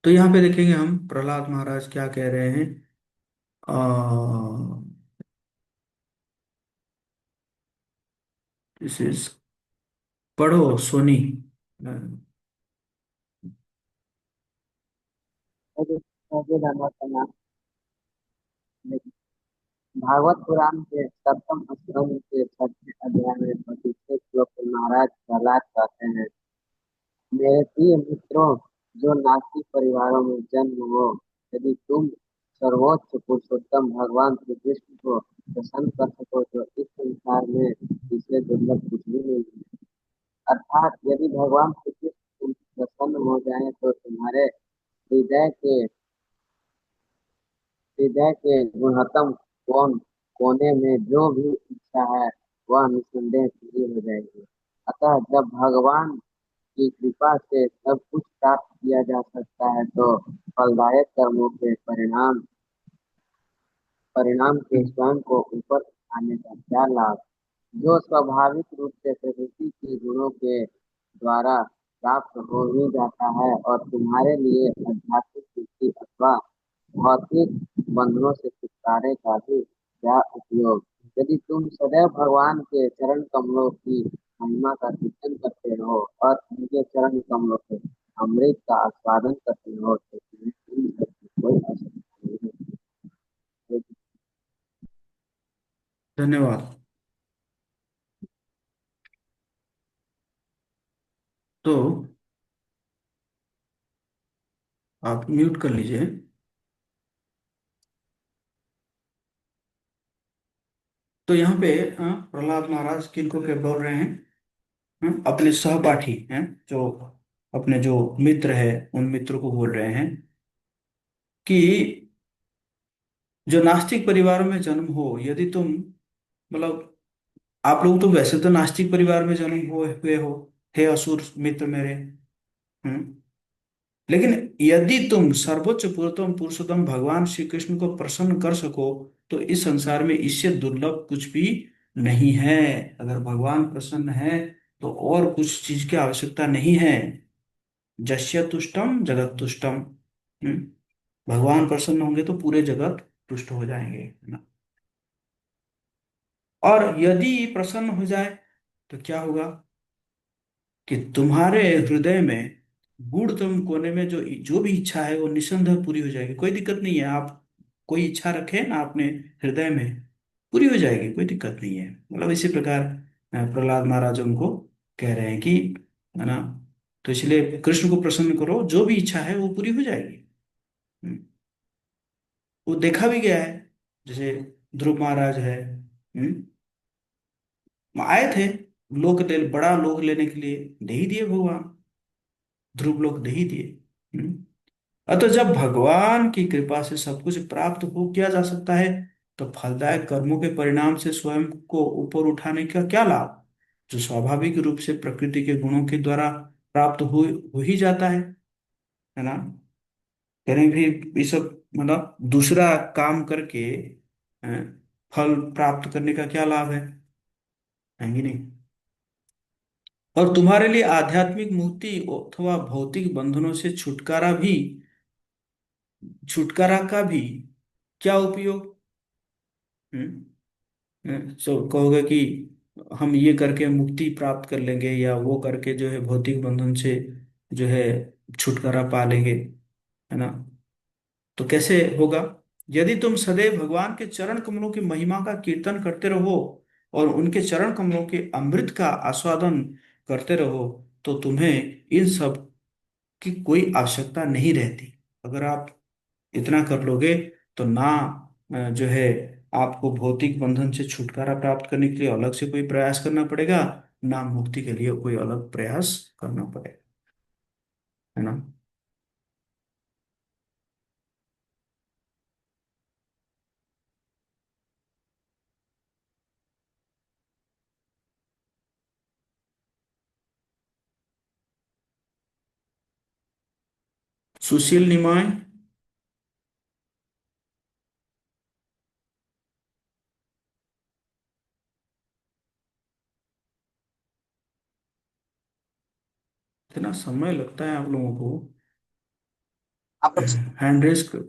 तो यहाँ पे देखेंगे हम प्रहलाद महाराज क्या कह रहे हैं। दिस इज, पढ़ो सोनी। मुझे मुझे धन्यवाद करना। भागवत पुराण के सप्तम स्कंद के छठे अध्याय में 25वें श्लोक में महाराज प्रहलाद कहते हैं, मेरे प्रिय मित्रों, जो नास्तिक परिवारों में जन्म हो, यदि तुम सर्वोच्च पुरुषोत्तम भगवान श्री कृष्ण को प्रसन्न कर सको तो इस संसार में इससे दुर्लभ कुछ भी नहीं है। अर्थात यदि भगवान श्री कृष्ण तुमसे प्रसन्न हो जाए तो तुम्हारे हृदय के हृदय के गुणतम कोने में जो भी इच्छा है वह निस्संदेह पूरी हो जाएगी। अतः जब भगवान की कृपा से सब कुछ प्राप्त किया जा सकता है तो फलदायक कर्मों के परिणाम के स्वयं को ऊपर आने का क्या लाभ, जो स्वाभाविक रूप से प्रकृति के गुणों के द्वारा प्राप्त हो ही जाता है, और तुम्हारे लिए आध्यात्मिक मुक्ति अथवा भौतिक बंधनों से छुटकारे का भी क्या उपयोग। यदि तुम सदैव भगवान के चरण कमलों की महिमा का कीर्तन करते रहो और उनके चरण कमलों के अमृत का आस्वादन करते रहो तो तुम्हें इन सब की कोई आवश्यकता नहीं है। धन्यवाद। तो आप म्यूट कर लीजिए। तो यहाँ पे प्रहलाद महाराज किनको के बोल रहे हैं? अपने सहपाठी हैं, जो अपने जो मित्र है, उन मित्रों को बोल रहे हैं कि जो नास्तिक परिवारों में जन्म हो, यदि तुम, मतलब आप लोग तो वैसे तो नास्तिक परिवार में जन्म हुए हो, हे असुर मित्र मेरे। हम्म लेकिन यदि तुम सर्वोच्च पुरुषोत्तम पुरुषोत्तम भगवान श्री कृष्ण को प्रसन्न कर सको, तो इस संसार में इससे दुर्लभ कुछ भी नहीं है। अगर भगवान प्रसन्न है तो और कुछ चीज की आवश्यकता नहीं है। जस्य तुष्टम जगत तुष्टम। हम्म, भगवान प्रसन्न होंगे तो पूरे जगत तुष्ट हो जाएंगे, है ना। और यदि प्रसन्न हो जाए तो क्या होगा कि तुम्हारे हृदय में गूढ़तम कोने में जो जो भी इच्छा है वो निसंदेह पूरी हो जाएगी। कोई दिक्कत नहीं है, आप कोई इच्छा रखें ना अपने हृदय में, पूरी हो जाएगी, कोई दिक्कत नहीं है। मतलब इसी प्रकार प्रहलाद महाराज उनको कह रहे हैं कि, है ना, तो इसलिए कृष्ण को प्रसन्न करो, जो भी इच्छा है वो पूरी हो जाएगी। हम्म, वो देखा भी गया है। जैसे ध्रुव महाराज है, आए थे बड़ा लोक लेने के लिए, दे ही दिए भगवान, ध्रुव लोक दे ही दिए। अतः जब भगवान की कृपा से सब कुछ प्राप्त हो किया जा सकता है, तो फलदायक कर्मों के परिणाम से स्वयं को ऊपर उठाने का क्या लाभ, जो स्वाभाविक रूप से प्रकृति के गुणों के द्वारा प्राप्त हो ही जाता है ना। कह रहे हैं कि ये सब, मतलब दूसरा काम करके अ, फल प्राप्त करने का क्या लाभ है कि नहीं। और तुम्हारे लिए आध्यात्मिक मुक्ति अथवा भौतिक बंधनों से छुटकारा का भी क्या उपयोग। सो कहोगे कि हम ये करके मुक्ति प्राप्त कर लेंगे, या वो करके जो है भौतिक बंधन से जो है छुटकारा पा लेंगे, है ना। तो कैसे होगा? यदि तुम सदैव भगवान के चरण कमलों की महिमा का कीर्तन करते रहो और उनके चरण कमलों के अमृत का आस्वादन करते रहो, तो तुम्हें इन सब की कोई आवश्यकता नहीं रहती। अगर आप इतना कर लोगे तो ना जो है आपको भौतिक बंधन से छुटकारा प्राप्त करने के लिए अलग से कोई प्रयास करना पड़ेगा, ना मुक्ति के लिए कोई अलग प्रयास करना पड़ेगा, है ना। सुशील निमाय। इतना समय लगता है आप लोगों को आप लोग हैंड रेस कर।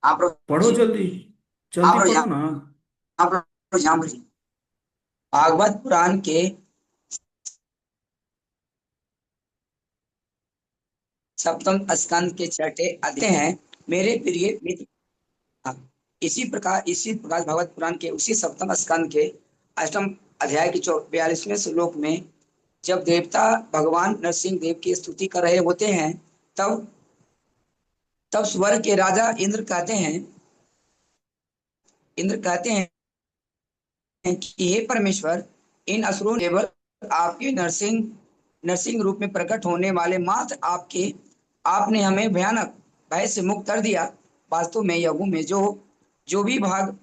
आप लोग पढ़ो जल्दी, आप जल्दी लोग पढ़ो यहाँ ना। आप लोग यहाँ पर भागवत पुराण के सप्तम स्कंद के छठे अध्याय हैं। मेरे प्रिय मित्र, इसी प्रकार भागवत पुराण के उसी सप्तम स्कंद के अष्टम अध्याय के 42वें श्लोक में जब देवता भगवान नरसिंह देव की स्तुति कर रहे होते हैं, तब तब स्वर्ग के राजा इंद्र कहते हैं कि हे परमेश्वर, इन असुरों ने केवल आपके नरसिंह रूप में प्रकट होने वाले मात्र आपने हमें भयानक भय से मुक्त कर दिया। वास्तव में यज्ञों में जो भी भाग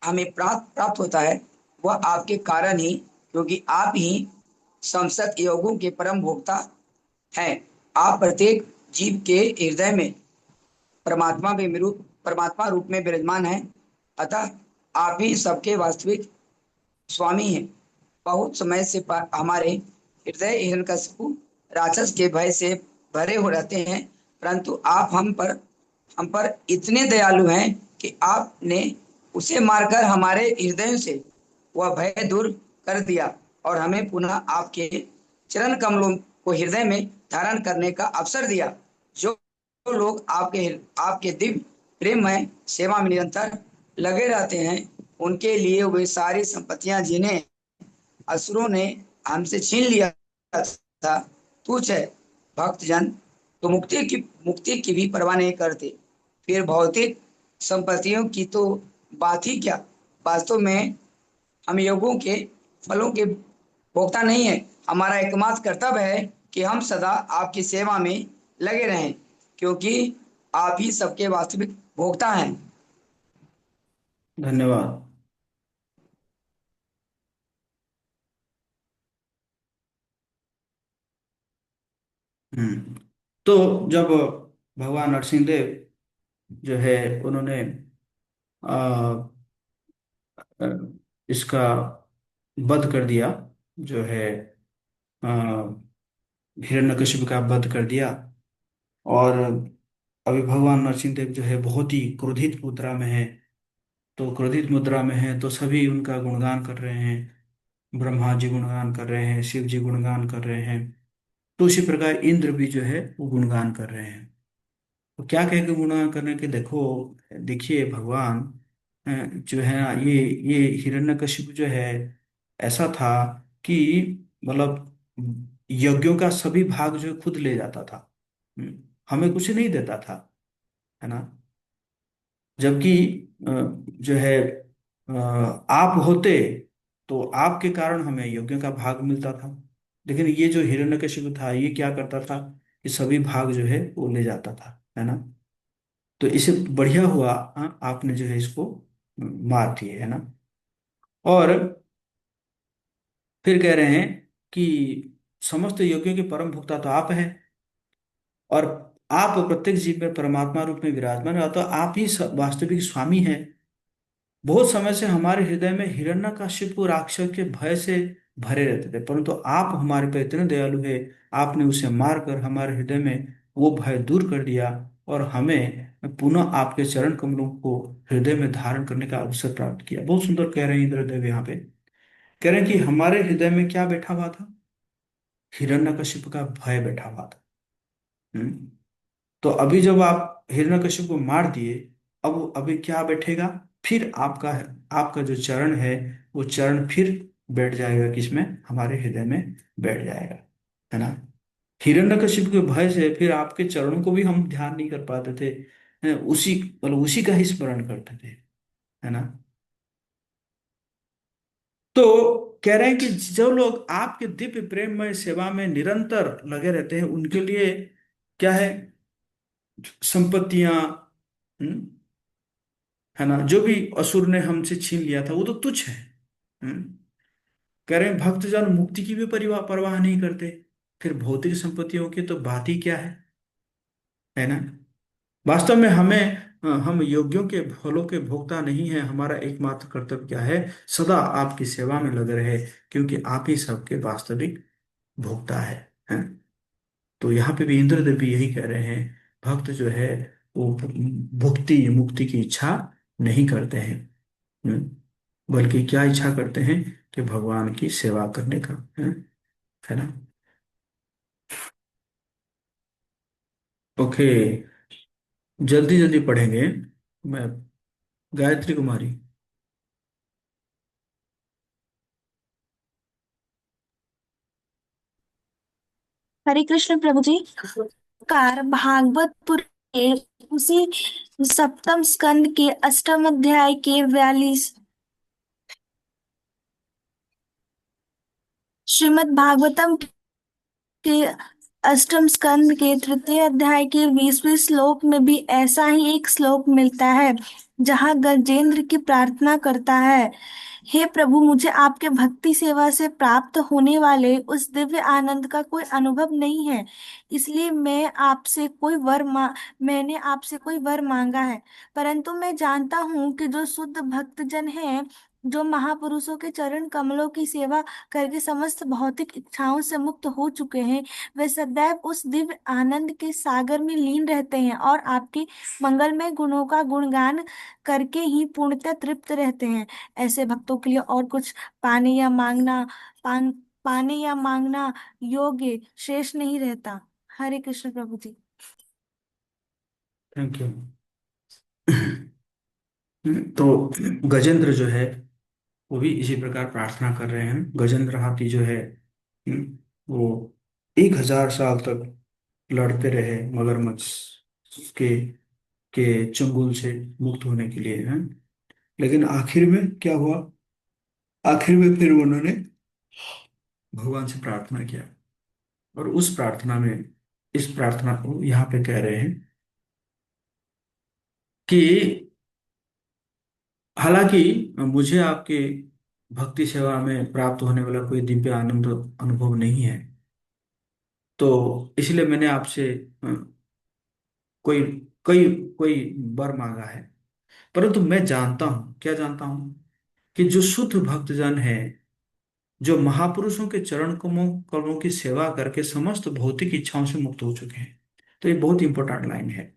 हमें प्राप्त होता है वह आपके कारण ही, क्योंकि आप ही समस्त योगों के परम भोक्ता हैं। आप प्रत्येक जीव के हृदय में परमात्मा रूप में विराजमान हैं। अतः आप ही सबके वास्तविक स्वामी हैं। बहुत समय से हमारे हृदय हिरण्यकशिपु राक्षस के भय से भरे हो रहते हैं, परंतु आप हम पर इतने दयालु हैं कि आपने उसे मारकर हमारे हृदयों से वह भय दूर कर दिया और हमें पुनः आपके चरण कमलों को हृदय में धारण करने का अवसर दिया। जो लोग आपके दिव्य प्रेममय सेवा में निरंतर लगे रहते हैं, उनके लिए वे सारी संपत्तियां जिन्हें असुरों ने हमसे छीन लिया था तुच्छ है। भक्तजन तो मुक्ति की भी परवाह नहीं करते, फिर भौतिक संपत्तियों की तो बात ही क्या। वास्तव में हम योगों के फलों के भोक्ता नहीं है। हमारा एकमात्र कर्तव्य है कि हम सदा आपकी सेवा में लगे रहें, क्योंकि आप ही सबके वास्तविक भोक्ता हैं। धन्यवाद। हम्म। तो जब भगवान नरसिंह देव जो है उन्होंने आ, इसका वध कर दिया, जो है हिरण्यकशिपु का वध कर दिया, और अभी भगवान नरसिंह देव जो है बहुत ही क्रोधित मुद्रा में है। तो क्रोधित मुद्रा में है तो सभी उनका गुणगान कर रहे हैं, ब्रह्मा जी गुणगान कर रहे हैं, शिव जी गुणगान कर रहे हैं। तो उसी प्रकार इंद्र भी जो है वो गुणगान कर रहे हैं। तो क्या कह के गुणगान करने के, देखो देखिए भगवान जो है ना, ये हिरण्यकशिपु जो है ऐसा था कि मतलब यज्ञों का सभी भाग जो है खुद ले जाता था। हमें कुछ नहीं देता था, है ना। जबकि जो है आप होते तो आपके कारण हमें यज्ञों का भाग मिलता था। लेकिन ये जो हिरण्यकशिपु था ये क्या करता था, ये सभी भाग जो है वो ले जाता था, है ना। तो इसे बढ़िया हुआ, आपने जो है इसको मार दिए, है ना। और फिर कह रहे हैं कि समस्त यज्ञों के परम भोक्ता तो आप हैं, और आप प्रत्येक जीव में परमात्मा रूप में विराजमान है, तो आप ही वास्तविक स्वामी हैं। बहुत समय से हमारे हृदय में हिरण्यकशिपु राक्षस के भय से भरे रहते थे, परंतु आप हमारे पर इतने दयालु है, आपने उसे मारकर हमारे हृदय में वो भय दूर कर दिया, और हमें पुनः आपके चरण कमलों को हृदय में धारण करने का अवसर प्राप्त किया। बहुत सुंदर कह रहे हैं इंद्रदेव यहाँ पे। कह रहे हैं कि हमारे हृदय में क्या बैठा हुआ था, हिरण्यकशिपु का भय बैठा हुआ था। हम्म। तो अभी जब आप हिरण्यकशिपु को मार दिए, अब अभी क्या बैठेगा, फिर आपका आपका जो चरण है वो चरण फिर बैठ जाएगा, किसमें, हमारे हृदय में बैठ जाएगा, है ना। हिरण्यकशिपु के भय से फिर आपके चरणों को भी हम ध्यान नहीं कर पाते थे, उसी मतलब उसी का ही स्मरण करते थे, है ना। तो कह रहे हैं कि जो लोग आपके दिव्य प्रेममय सेवा में निरंतर लगे रहते हैं उनके लिए क्या है, संपत्तियां, हम्म, है ना, जो भी असुर ने हमसे छीन लिया था वो तो तुच्छ है। हम्म। कह रहे हैं भक्तजन मुक्ति की भी परवाह नहीं करते, फिर भौतिक संपत्तियों की तो बात ही क्या है ना। वास्तव में हमें हम योग्यों के फलों के भोक्ता नहीं है। हमारा एकमात्र कर्तव्य क्या है, सदा आपकी सेवा में लगे रहे, क्योंकि आप ही सबके वास्तविक भोक्ता है। तो यहाँ पे भी इंद्रदेव भी यही कह रहे हैं, भक्त जो है वो भुक्ति मुक्ति की इच्छा नहीं करते हैं, बल्कि क्या इच्छा करते हैं कि भगवान की सेवा करने का, है ना। ओके, जल्दी जल्दी पढ़ेंगे। मैं, गायत्री कुमारी। हरे कृष्ण प्रभु जी। कार भागवत पुर के उसी सप्तम स्कंद के अष्टम अध्याय के 42, श्रीमद् भागवतम के अष्टम स्कंद के तृतीय अध्याय के 20वें श्लोक में भी ऐसा ही एक श्लोक मिलता है, जहाँ गजेंद्र की प्रार्थना करता है, हे प्रभु, मुझे आपके भक्ति सेवा से प्राप्त होने वाले उस दिव्य आनंद का कोई अनुभव नहीं है, इसलिए मैंने आपसे कोई वर मांगा है। परंतु मैं जानता हूँ कि जो शुद्ध भक्तजन हैं, जो महापुरुषों के चरण कमलों की सेवा करके समस्त भौतिक इच्छाओं से मुक्त हो चुके हैं, वे सदैव उस दिव्य आनंद के सागर में लीन रहते हैं और आपके मंगलमय गुणों का गुणगान करके ही पूर्णतः तृप्त रहते हैं। ऐसे भक्तों के लिए और कुछ पाने या मांगना पान पाने या मांगना योग्य शेष नहीं रहता। हरे कृष्ण प्रभु जी। Thank you. तो गजेंद्र जो है वो भी इसी प्रकार प्रार्थना कर रहे हैं। गजेंद्र हाथी जो है, वो 1000 साल तक लड़ते रहे मगरमच्छ के चंगुल से मुक्त होने के लिए, हैं। लेकिन आखिर में क्या हुआ, आखिर में फिर उन्होंने भगवान से प्रार्थना किया। और उस प्रार्थना में, इस प्रार्थना को यहाँ पे कह रहे हैं कि हालांकि मुझे आपके भक्ति सेवा में प्राप्त होने वाला कोई दिव्य आनंद अनुभव नहीं है, तो इसलिए मैंने आपसे कोई कोई कोई वर मांगा है। परंतु मैं जानता हूं, क्या जानता हूं, कि जो शुद्ध भक्तजन है, जो महापुरुषों के चरण कमलों कमलों की सेवा करके समस्त भौतिक इच्छाओं से मुक्त हो चुके हैं। तो ये बहुत इंपॉर्टेंट लाइन है।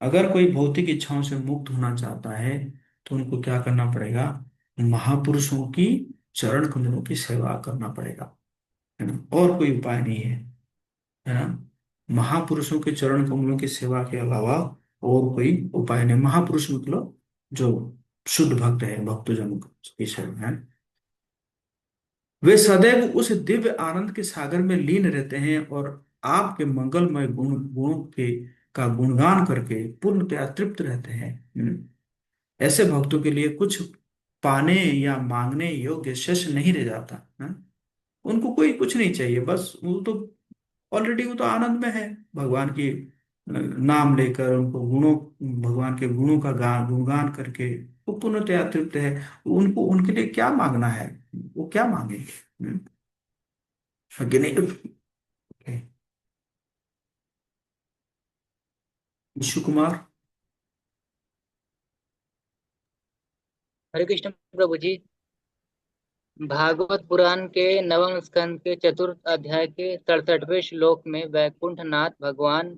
अगर कोई भौतिक इच्छाओं से मुक्त होना चाहता है तो उनको क्या करना पड़ेगा, महापुरुषों की चरण कमलों की सेवा करना पड़ेगा, है ना, और कोई उपाय नहीं है ना। महापुरुषों के चरण कमलों की सेवा के अलावा और कोई उपाय नहीं। महापुरुष मतलब जो शुद्ध भक्त है, भक्तजन की सेवा है। वे सदैव उस दिव्य आनंद के सागर में लीन रहते हैं और आपके मंगलमय गुणों के का गुणगान करके पूर्णतया तृप्त रहते हैं। ऐसे भक्तों के लिए कुछ पाने या मांगने योग्य शेष नहीं रह जाता है। उनको कोई कुछ नहीं चाहिए, बस वो तो ऑलरेडी वो तो आनंद में है, भगवान की नाम लेकर उनको गुणों, भगवान के गुणों का गुणगान करके वो पूर्णतया तृप्त है। उनको उनके लिए क्या मांगना है, वो क्या मांगेंगे। हम्म, है कि नहीं। ओके। विशु कुमार। हरे कृष्ण प्रभु जी। भागवत पुराण के नवम स्कंद के चतुर्थ अध्याय के 67वें श्लोक में वैकुंठ नाथ भगवान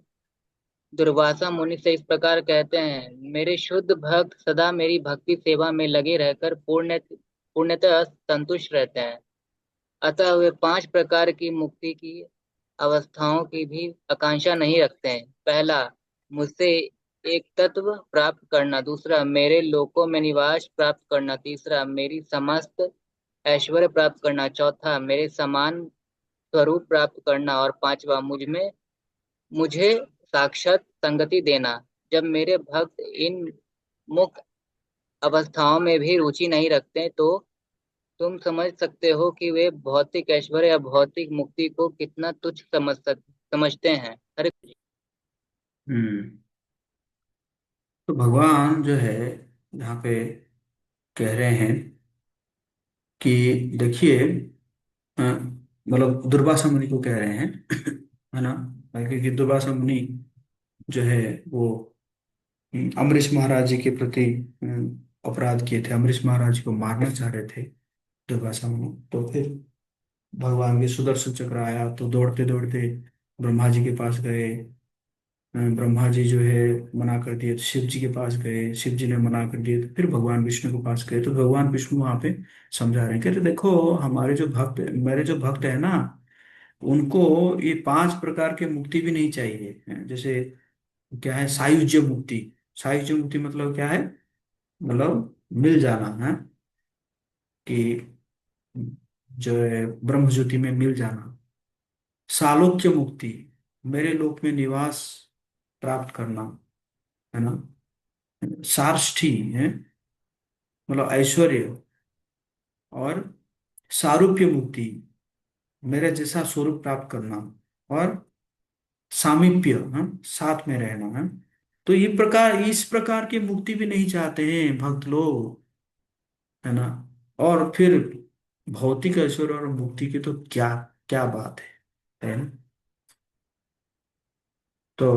दुर्वासा मुनि से इस प्रकार कहते हैं, मेरे शुद्ध भक्त सदा मेरी भक्ति सेवा में लगे रहकर पूर्णतः संतुष्ट रहते हैं। अतः वे 5 प्रकार की मुक्ति की अवस्थाओं की भी आकांक्षा नहीं रखते हैं। पहला, मुझसे एक तत्व प्राप्त करना। दूसरा, मेरे लोकों में निवास प्राप्त करना। तीसरा, मेरी समस्त ऐश्वर्य प्राप्त करना। चौथा, मेरे समान स्वरूप प्राप्त करना। और पांचवा, मुझे साक्षात संगति देना। जब मेरे भक्त इन मुख्य अवस्थाओं में भी रुचि नहीं रखते तो तुम समझ सकते हो कि वे भौतिक ऐश्वर्य या भौतिक मुक्ति को कितना तुच्छ समझते हैं। हरे हम्म। तो भगवान जो है यहाँ पे कह रहे हैं कि देखिए, मतलब दुर्वासा मुनि को कह रहे हैं है ना, क्योंकि दुर्वासा मुनि जो है वो अमरीश महाराज जी के प्रति अपराध किए थे, अमरीश महाराज जी को मारना चाह रहे थे दुर्वासा मुनि। तो फिर भगवान के सुदर्शन चक्र आया तो दौड़ते दौड़ते ब्रह्मा जी के पास गए। ब्रह्मा जी जो है मना कर दिए तो शिव जी के पास गए, शिव जी ने मना कर दिए तो फिर भगवान विष्णु के पास गए। तो भगवान विष्णु वहां पे समझा रहे हैं, कहते देखो, हमारे जो भक्त, मेरे जो भक्त है ना, उनको ये 5 प्रकार के मुक्ति भी नहीं चाहिए। जैसे क्या है, सायुज्य मुक्ति। सायुज्य मुक्ति मतलब क्या है, मतलब मिल जाना है, कि जो है ब्रह्म ज्योति में मिल जाना। सालोक्य मुक्ति, मेरे लोक में निवास प्राप्त करना, है ना। सार्ष्ठी है, मतलब ऐश्वर्य। और सारूप्य मुक्ति, मेरे जैसा स्वरूप प्राप्त करना। और सामीप्य, साथ में रहना है। तो ये प्रकार, इस प्रकार की मुक्ति भी नहीं चाहते हैं भक्त लोग, है ना। और फिर भौतिक ऐश्वर्य और मुक्ति की तो क्या क्या बात है ना। तो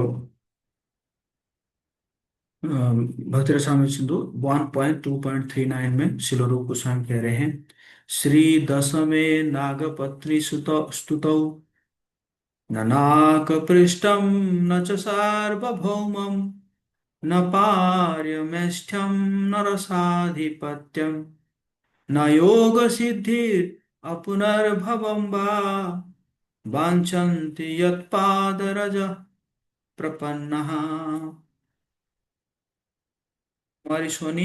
भक्त रसामृत सिंधु 1.2.39 में शिल रूप गोस्वामी कह रहे हैं, श्री दशमे नागपत्नी स्तुतौ न नाकपृष्ठं न च सार्वभौमं न पार्यमेष्ठ्यं न रसाधिपत्यं न योगसिद्धिः अपुनर्भवं वा वाञ्छन्ति यत्पादरजः प्रपन्नः। हमारी सोनी,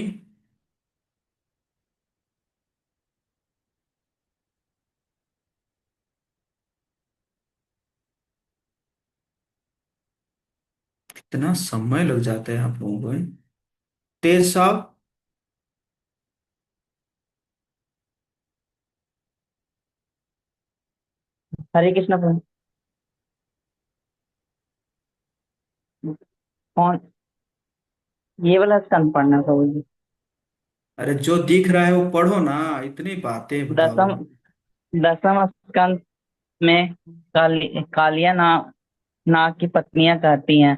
इतना समय लग जाता है आप लोगों को। तेज साहब। हरे कृष्ण प्रभु। कौन? ये वाला स्कंद पढ़ना प्रभु जी। अरे जो दिख रहा है वो पढ़ो ना, इतनी बातें बताओ। दसम दसम स्कंद में कालिया नाग की पत्नियां कहती हैं,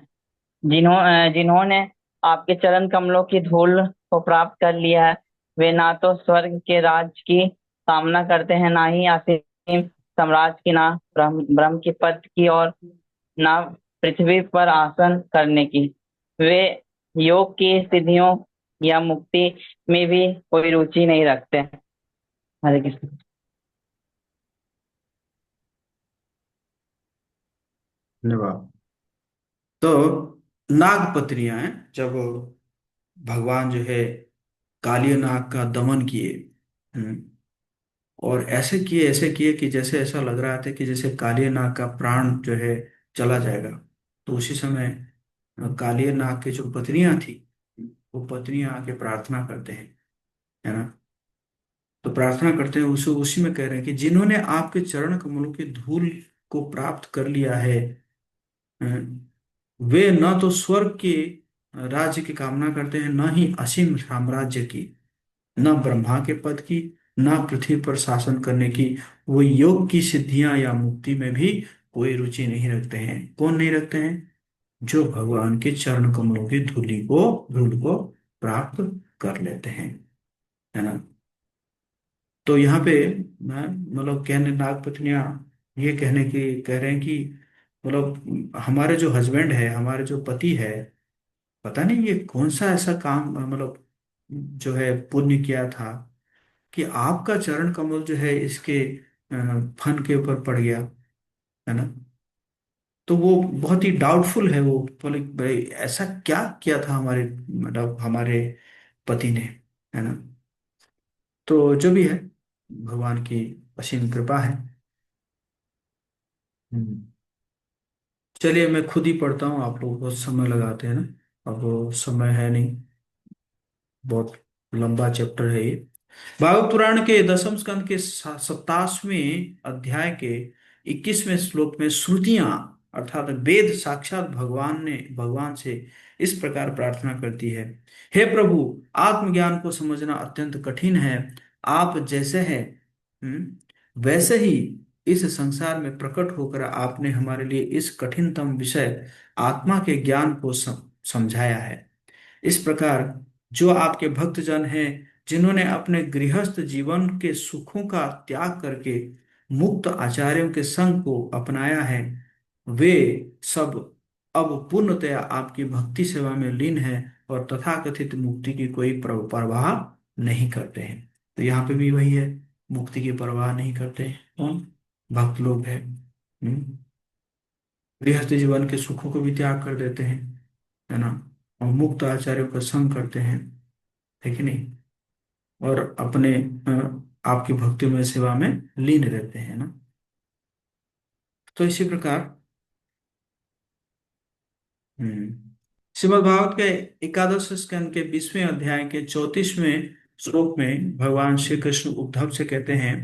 जिन्होंने आपके चरण कमलों की धूल को प्राप्त कर लिया है, वे ना तो स्वर्ग के राज की कामना करते हैं, ना ही असीम साम्राज्य की, ना ब्रह्म के पद की, और ना पृथ्वी पर आसन करने की। वे योग की सिद्धियों या मुक्ति में भी कोई रुचि नहीं रखते। हरे कृष्ण। धन्यवाद। तो नाग पत्नियां हैं, जब भगवान जो है काली नाग का दमन किए, हम्म, और ऐसे किए कि जैसे ऐसा लग रहा था कि जैसे काली नाग का प्राण जो है चला जाएगा। तो उसी समय काली नाग की जो पत्नियां थी, वो पत्नियां आके प्रार्थना करते हैं, है ना। तो प्रार्थना करते हैं, उसी उसी में कह रहे हैं कि जिन्होंने आपके चरण कमलों की धूल को प्राप्त कर लिया है, अ, वे न तो स्वर्ग के राज्य की कामना करते हैं, न ही असीम साम्राज्य की, न ब्रह्मा के पद की, न पृथ्वी पर शासन करने की। वो योग की सिद्धियां या मुक्ति में भी कोई रुचि नहीं रखते हैं। कौन नहीं रखते हैं? जो भगवान के चरण कमलों की धूल को प्राप्त कर लेते हैं, है ना। तो यहाँ पे मैं मतलब कहने नाग पत्नियां ये कहने की कह रहे हैं कि मतलब हमारे जो हस्बैंड है, हमारे जो पति है, पता नहीं ये कौन सा ऐसा काम मतलब जो है पुण्य किया था कि आपका चरण कमल जो है इसके फन के ऊपर पड़ गया, है ना। तो वो बहुत ही डाउटफुल है। वो बोले भाई ऐसा क्या किया था हमारे मतलब हमारे पति ने, है ना। तो जो भी है, भगवान की असीम कृपा है। हम्म। चलिए मैं खुद ही पढ़ता हूँ, आप लोग बहुत समय लगाते हैं ना। अब वो समय है नहीं, बहुत लंबा चैप्टर है ये। भागवत पुराण के दसम स्कंद के 27वें अध्याय के 21वें श्लोक में श्रुतियां अर्थात वेद साक्षात भगवान से इस प्रकार प्रार्थना करती है। हे प्रभु, आत्मज्ञान को समझना अत्यंत कठिन है। आप जैसे हैं, वैसे ही इस संसार में प्रकट होकर आपने हमारे लिए इस कठिनतम विषय आत्मा के ज्ञान को समझाया है। इस प्रकार जो आपके भक्तजन हैं, जिन्होंने अपने गृहस्थ जीवन के सुखों का त्याग करके मुक्त आचार्यों के संग को अपनाया है, वे सब अब पूर्णतया आपकी भक्ति सेवा में लीन हैं और तथाकथित मुक्ति की कोई परवाह नहीं करते हैं। तो यहाँ पे भी वही है, मुक्ति की परवाह नहीं करते हैं कौन? भक्त लोग हैं। गृहस्थ जीवन के सुखों को भी त्याग कर देते हैं, है ना, और मुक्त आचार्यों का संग करते हैं, है कि नहीं, और अपने आपकी भक्ति में सेवा में लीन रहते हैं ना। तो इसी प्रकार श्रीमद् भागवत के एकादश स्कंद के 20वें अध्याय के 34वें श्लोक में भगवान श्री कृष्ण उद्धव से कहते हैं,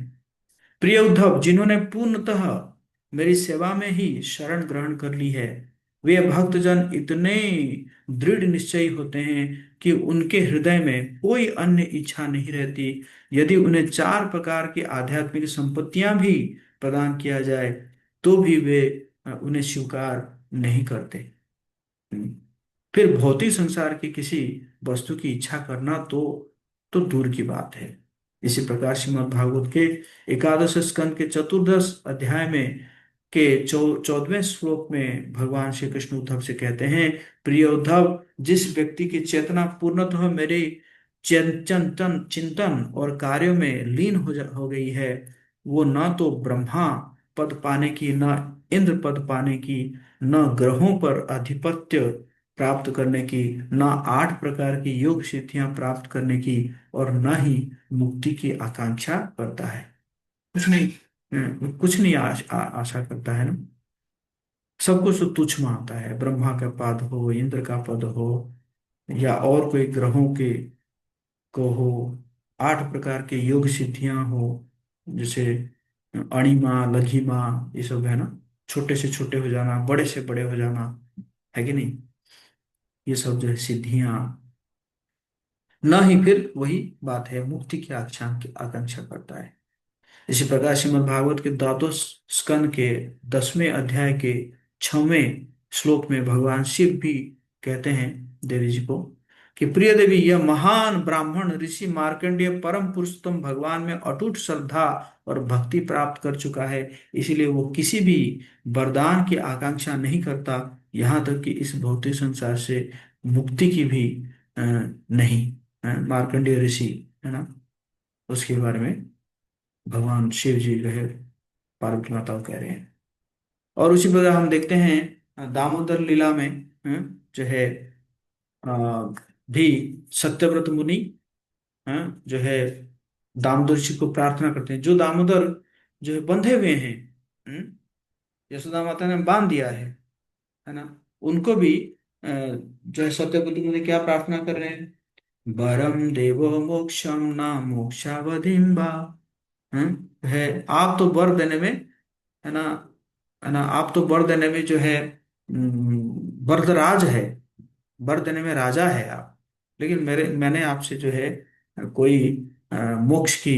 प्रिय उद्धव, जिन्होंने पूर्णतः मेरी सेवा में ही शरण ग्रहण कर ली है, वे भक्तजन इतने दृढ़ निश्चयी होते हैं कि उनके हृदय में कोई अन्य इच्छा नहीं रहती। यदि उन्हें 4 प्रकार की आध्यात्मिक संपत्तियां भी प्रदान किया जाए तो भी वे उन्हें स्वीकार नहीं करते। हम्म। फिर भौतिक संसार की किसी वस्तु की इच्छा करना तो दूर की बात है। इसी प्रकार श्रीमद् भागवत के एकादश स्कंद के चतुर्दश अध्याय में के 14वें श्लोक में भगवान श्री कृष्ण उद्धव से कहते हैं, प्रिय उद्धव, जिस व्यक्ति की चेतना पूर्णतः मेरे चिंतन चिंतन और कार्यों में लीन हो गई है, वो न तो ब्रह्मा पद पाने की, न इंद्र पद पाने की, न ग्रहों पर आधिपत्य प्राप्त करने की, न 8 प्रकार की योग सिद्धियां प्राप्त करने की, और न ही मुक्ति की आकांक्षा करता है। कुछ नहीं, कुछ नहीं आशा करता है ना। सब कुछ तो तुच्छ मानता है। ब्रह्मा का पद हो, इंद्र का पद हो, या और कोई ग्रहों के को हो, 8 प्रकार के योग सिद्धियां हो, जैसे अणिमा, लघिमा, ये सब है ना, छोटे से छोटे हो जाना, बड़े से बड़े हो जाना, है कि नहीं, ये सब जो है सिद्धियां, न ही फिर वही बात है, मुक्ति की आकांक्षा करता है। इसी प्रकार श्रीमद् भागवत के द्वादश स्कंद के 10वें अध्याय के 6वें श्लोक में भगवान शिव भी कहते हैं देवी जी को कि प्रिय देवी, यह महान ब्राह्मण ऋषि मार्कंडेय परम पुरुषोत्तम भगवान में अटूट श्रद्धा और भक्ति प्राप्त कर चुका है, इसीलिए वो किसी भी वरदान की आकांक्षा नहीं करता, यहाँ तक कि इस भौतिक संसार से मुक्ति की भी नहीं। मार्कंडेय ऋषि है ना, उसके बारे में भगवान शिव जी जो है पार्वती माता को कह रहे हैं। और उसी प्रकार हम देखते हैं दामोदर लीला में जो है अ, भी सत्यव्रत मुनि जो है दामोदर जी को प्रार्थना करते हैं, जो दामोदर जो है बंधे हुए हैं, यशोदा माता ने बांध दिया है ना, उनको भी जो है सत्यव्रत मुनि क्या प्रार्थना कर रहे हैं, वरम देवो मोक्षम ना मोक्षावधिम वा, है आप तो वर देने में, है ना, है ना, आप तो वर देने में जो है वरदराज है, वर देने में राजा है आप, लेकिन मैंने आपसे जो है कोई मोक्ष की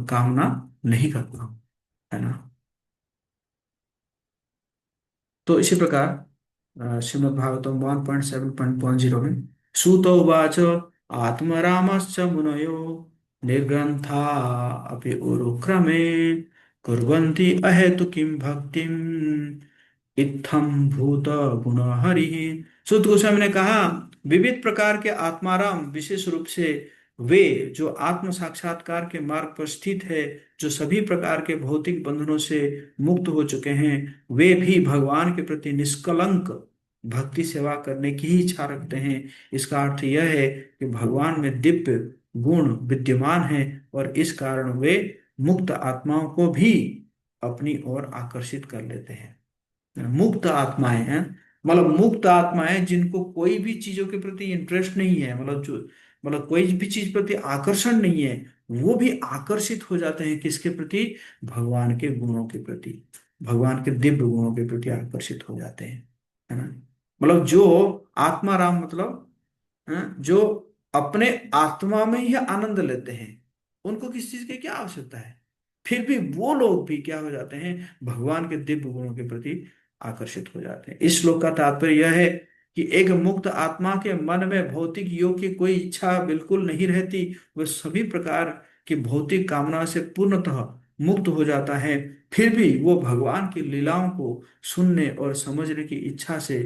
कामना नहीं करता हूं, है ना। तो इसी प्रकार श्रीमद् भागवतम 1.7.0 में सूत उवाच आत्मरामश्च मुनयो निर्ग्रंथा अपि उरुक्रमे कुर्वन्ति अहेतुकीं भक्तिम इत्थम भूत गुण हरि। सुत गोस्वामी ने कहा, विविध प्रकार के आत्माराम विशेष रूप से वे जो आत्म साक्षात्कार के मार्ग पर स्थित है, जो सभी प्रकार के भौतिक बंधनों से मुक्त हो चुके हैं, वे भी भगवान के प्रति निष्कलंक भक्ति सेवा करने की ही इच्छा रखते हैं। इसका अर्थ यह है कि भगवान में दिव्य गुण विद्यमान है और इस कारण वे मुक्त आत्माओं को भी अपनी ओर आकर्षित कर लेते हैं। मुक्त आत्माएं हैं, मतलब मुक्त आत्माएं जिनको कोई भी चीजों के प्रति इंटरेस्ट नहीं है, मतलब जो, मतलब कोई भी चीज प्रति आकर्षण नहीं है, वो भी आकर्षित हो जाते हैं किसके प्रति, भगवान के गुणों के प्रति, भगवान के दिव्य गुणों के प्रति आकर्षित हो जाते हैं, है ना। मतलब जो आत्माराम, मतलब जो अपने आत्मा में ही आनंद लेते हैं, उनको किस चीज की क्या आवश्यकता है, फिर भी वो लोग भी क्या हो जाते हैं, भगवान के दिव्य गुणों के प्रति आकर्षित हो जाते हैं। इस श्लोक का तात्पर्य यह है कि एक मुक्त आत्मा के मन में भौतिक योग की कोई इच्छा बिल्कुल नहीं रहती, वह सभी प्रकार की भौतिक कामना से पूर्णतः मुक्त हो जाता है, फिर भी वो भगवान की लीलाओं को सुनने और समझने की इच्छा से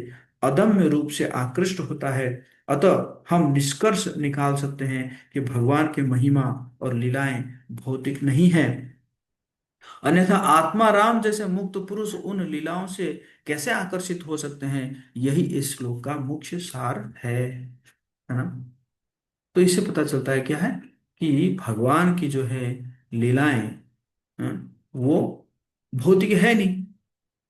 अदम्य रूप से आकृष्ट होता है। अतः हम निष्कर्ष निकाल सकते हैं कि भगवान की महिमा और लीलाएं भौतिक नहीं है, अन्यथा आत्मा राम जैसे मुक्त पुरुष उन लीलाओं से कैसे आकर्षित हो सकते हैं, यही इस श्लोक का मुख्य सार है ना। तो इससे पता चलता है क्या है कि भगवान की जो है लीलाएं वो भौतिक है नहीं।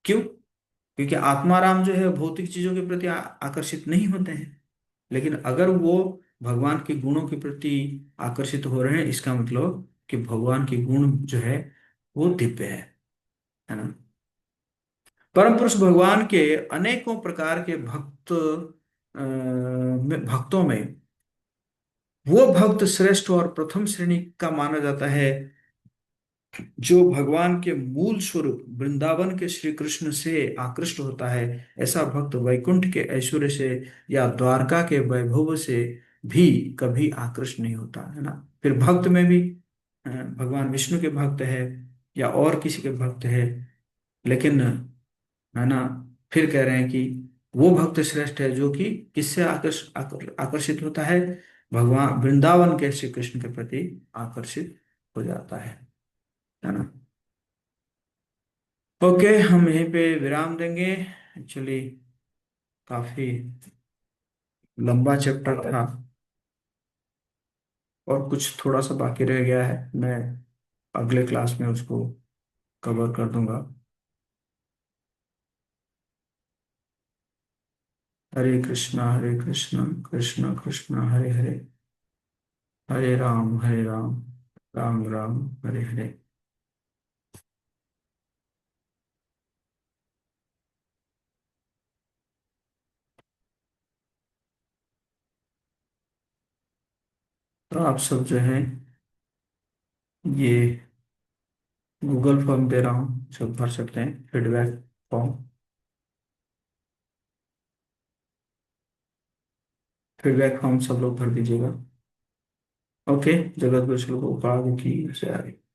क्यों? क्योंकि आत्माराम जो है भौतिक चीजों के प्रति आकर्षित नहीं होते हैं, लेकिन अगर वो भगवान के गुणों के प्रति आकर्षित हो रहे हैं, इसका मतलब कि भगवान के गुण जो है वो दिव्य है ना। परम पुरुष भगवान के अनेकों प्रकार के भक्तों में वो भक्त श्रेष्ठ और प्रथम श्रेणी का माना जाता है जो भगवान के मूल स्वरूप वृंदावन के श्री कृष्ण से आकृष्ट होता है। ऐसा भक्त वैकुंठ के ऐश्वर्य से या द्वारका के वैभव से भी कभी आकृष्ट नहीं होता, है ना। फिर भक्त में भी भगवान विष्णु के भक्त है या और किसी के भक्त है, लेकिन, है ना, फिर कह रहे हैं कि वो भक्त श्रेष्ठ है जो कि किससे आकर्षित होता है, भगवान वृंदावन के श्री कृष्ण के प्रति आकर्षित हो जाता है ना। ओके, हम यहीं पे विराम देंगे। एक्चुअली काफी लंबा चैप्टर था और कुछ थोड़ा सा बाकी रह गया है, मैं अगले क्लास में उसको कवर कर दूंगा। हरे कृष्णा कृष्ण कृष्ण हरे हरे, हरे राम राम राम हरे हरे। तो आप सब जो है ये गूगल फॉर्म दे रहा हूँ, सब भर सकते हैं, फीडबैक फॉर्म। फीडबैक फॉर्म सब लोग भर दीजिएगा। ओके, जगत गुरु श्लोक की जय।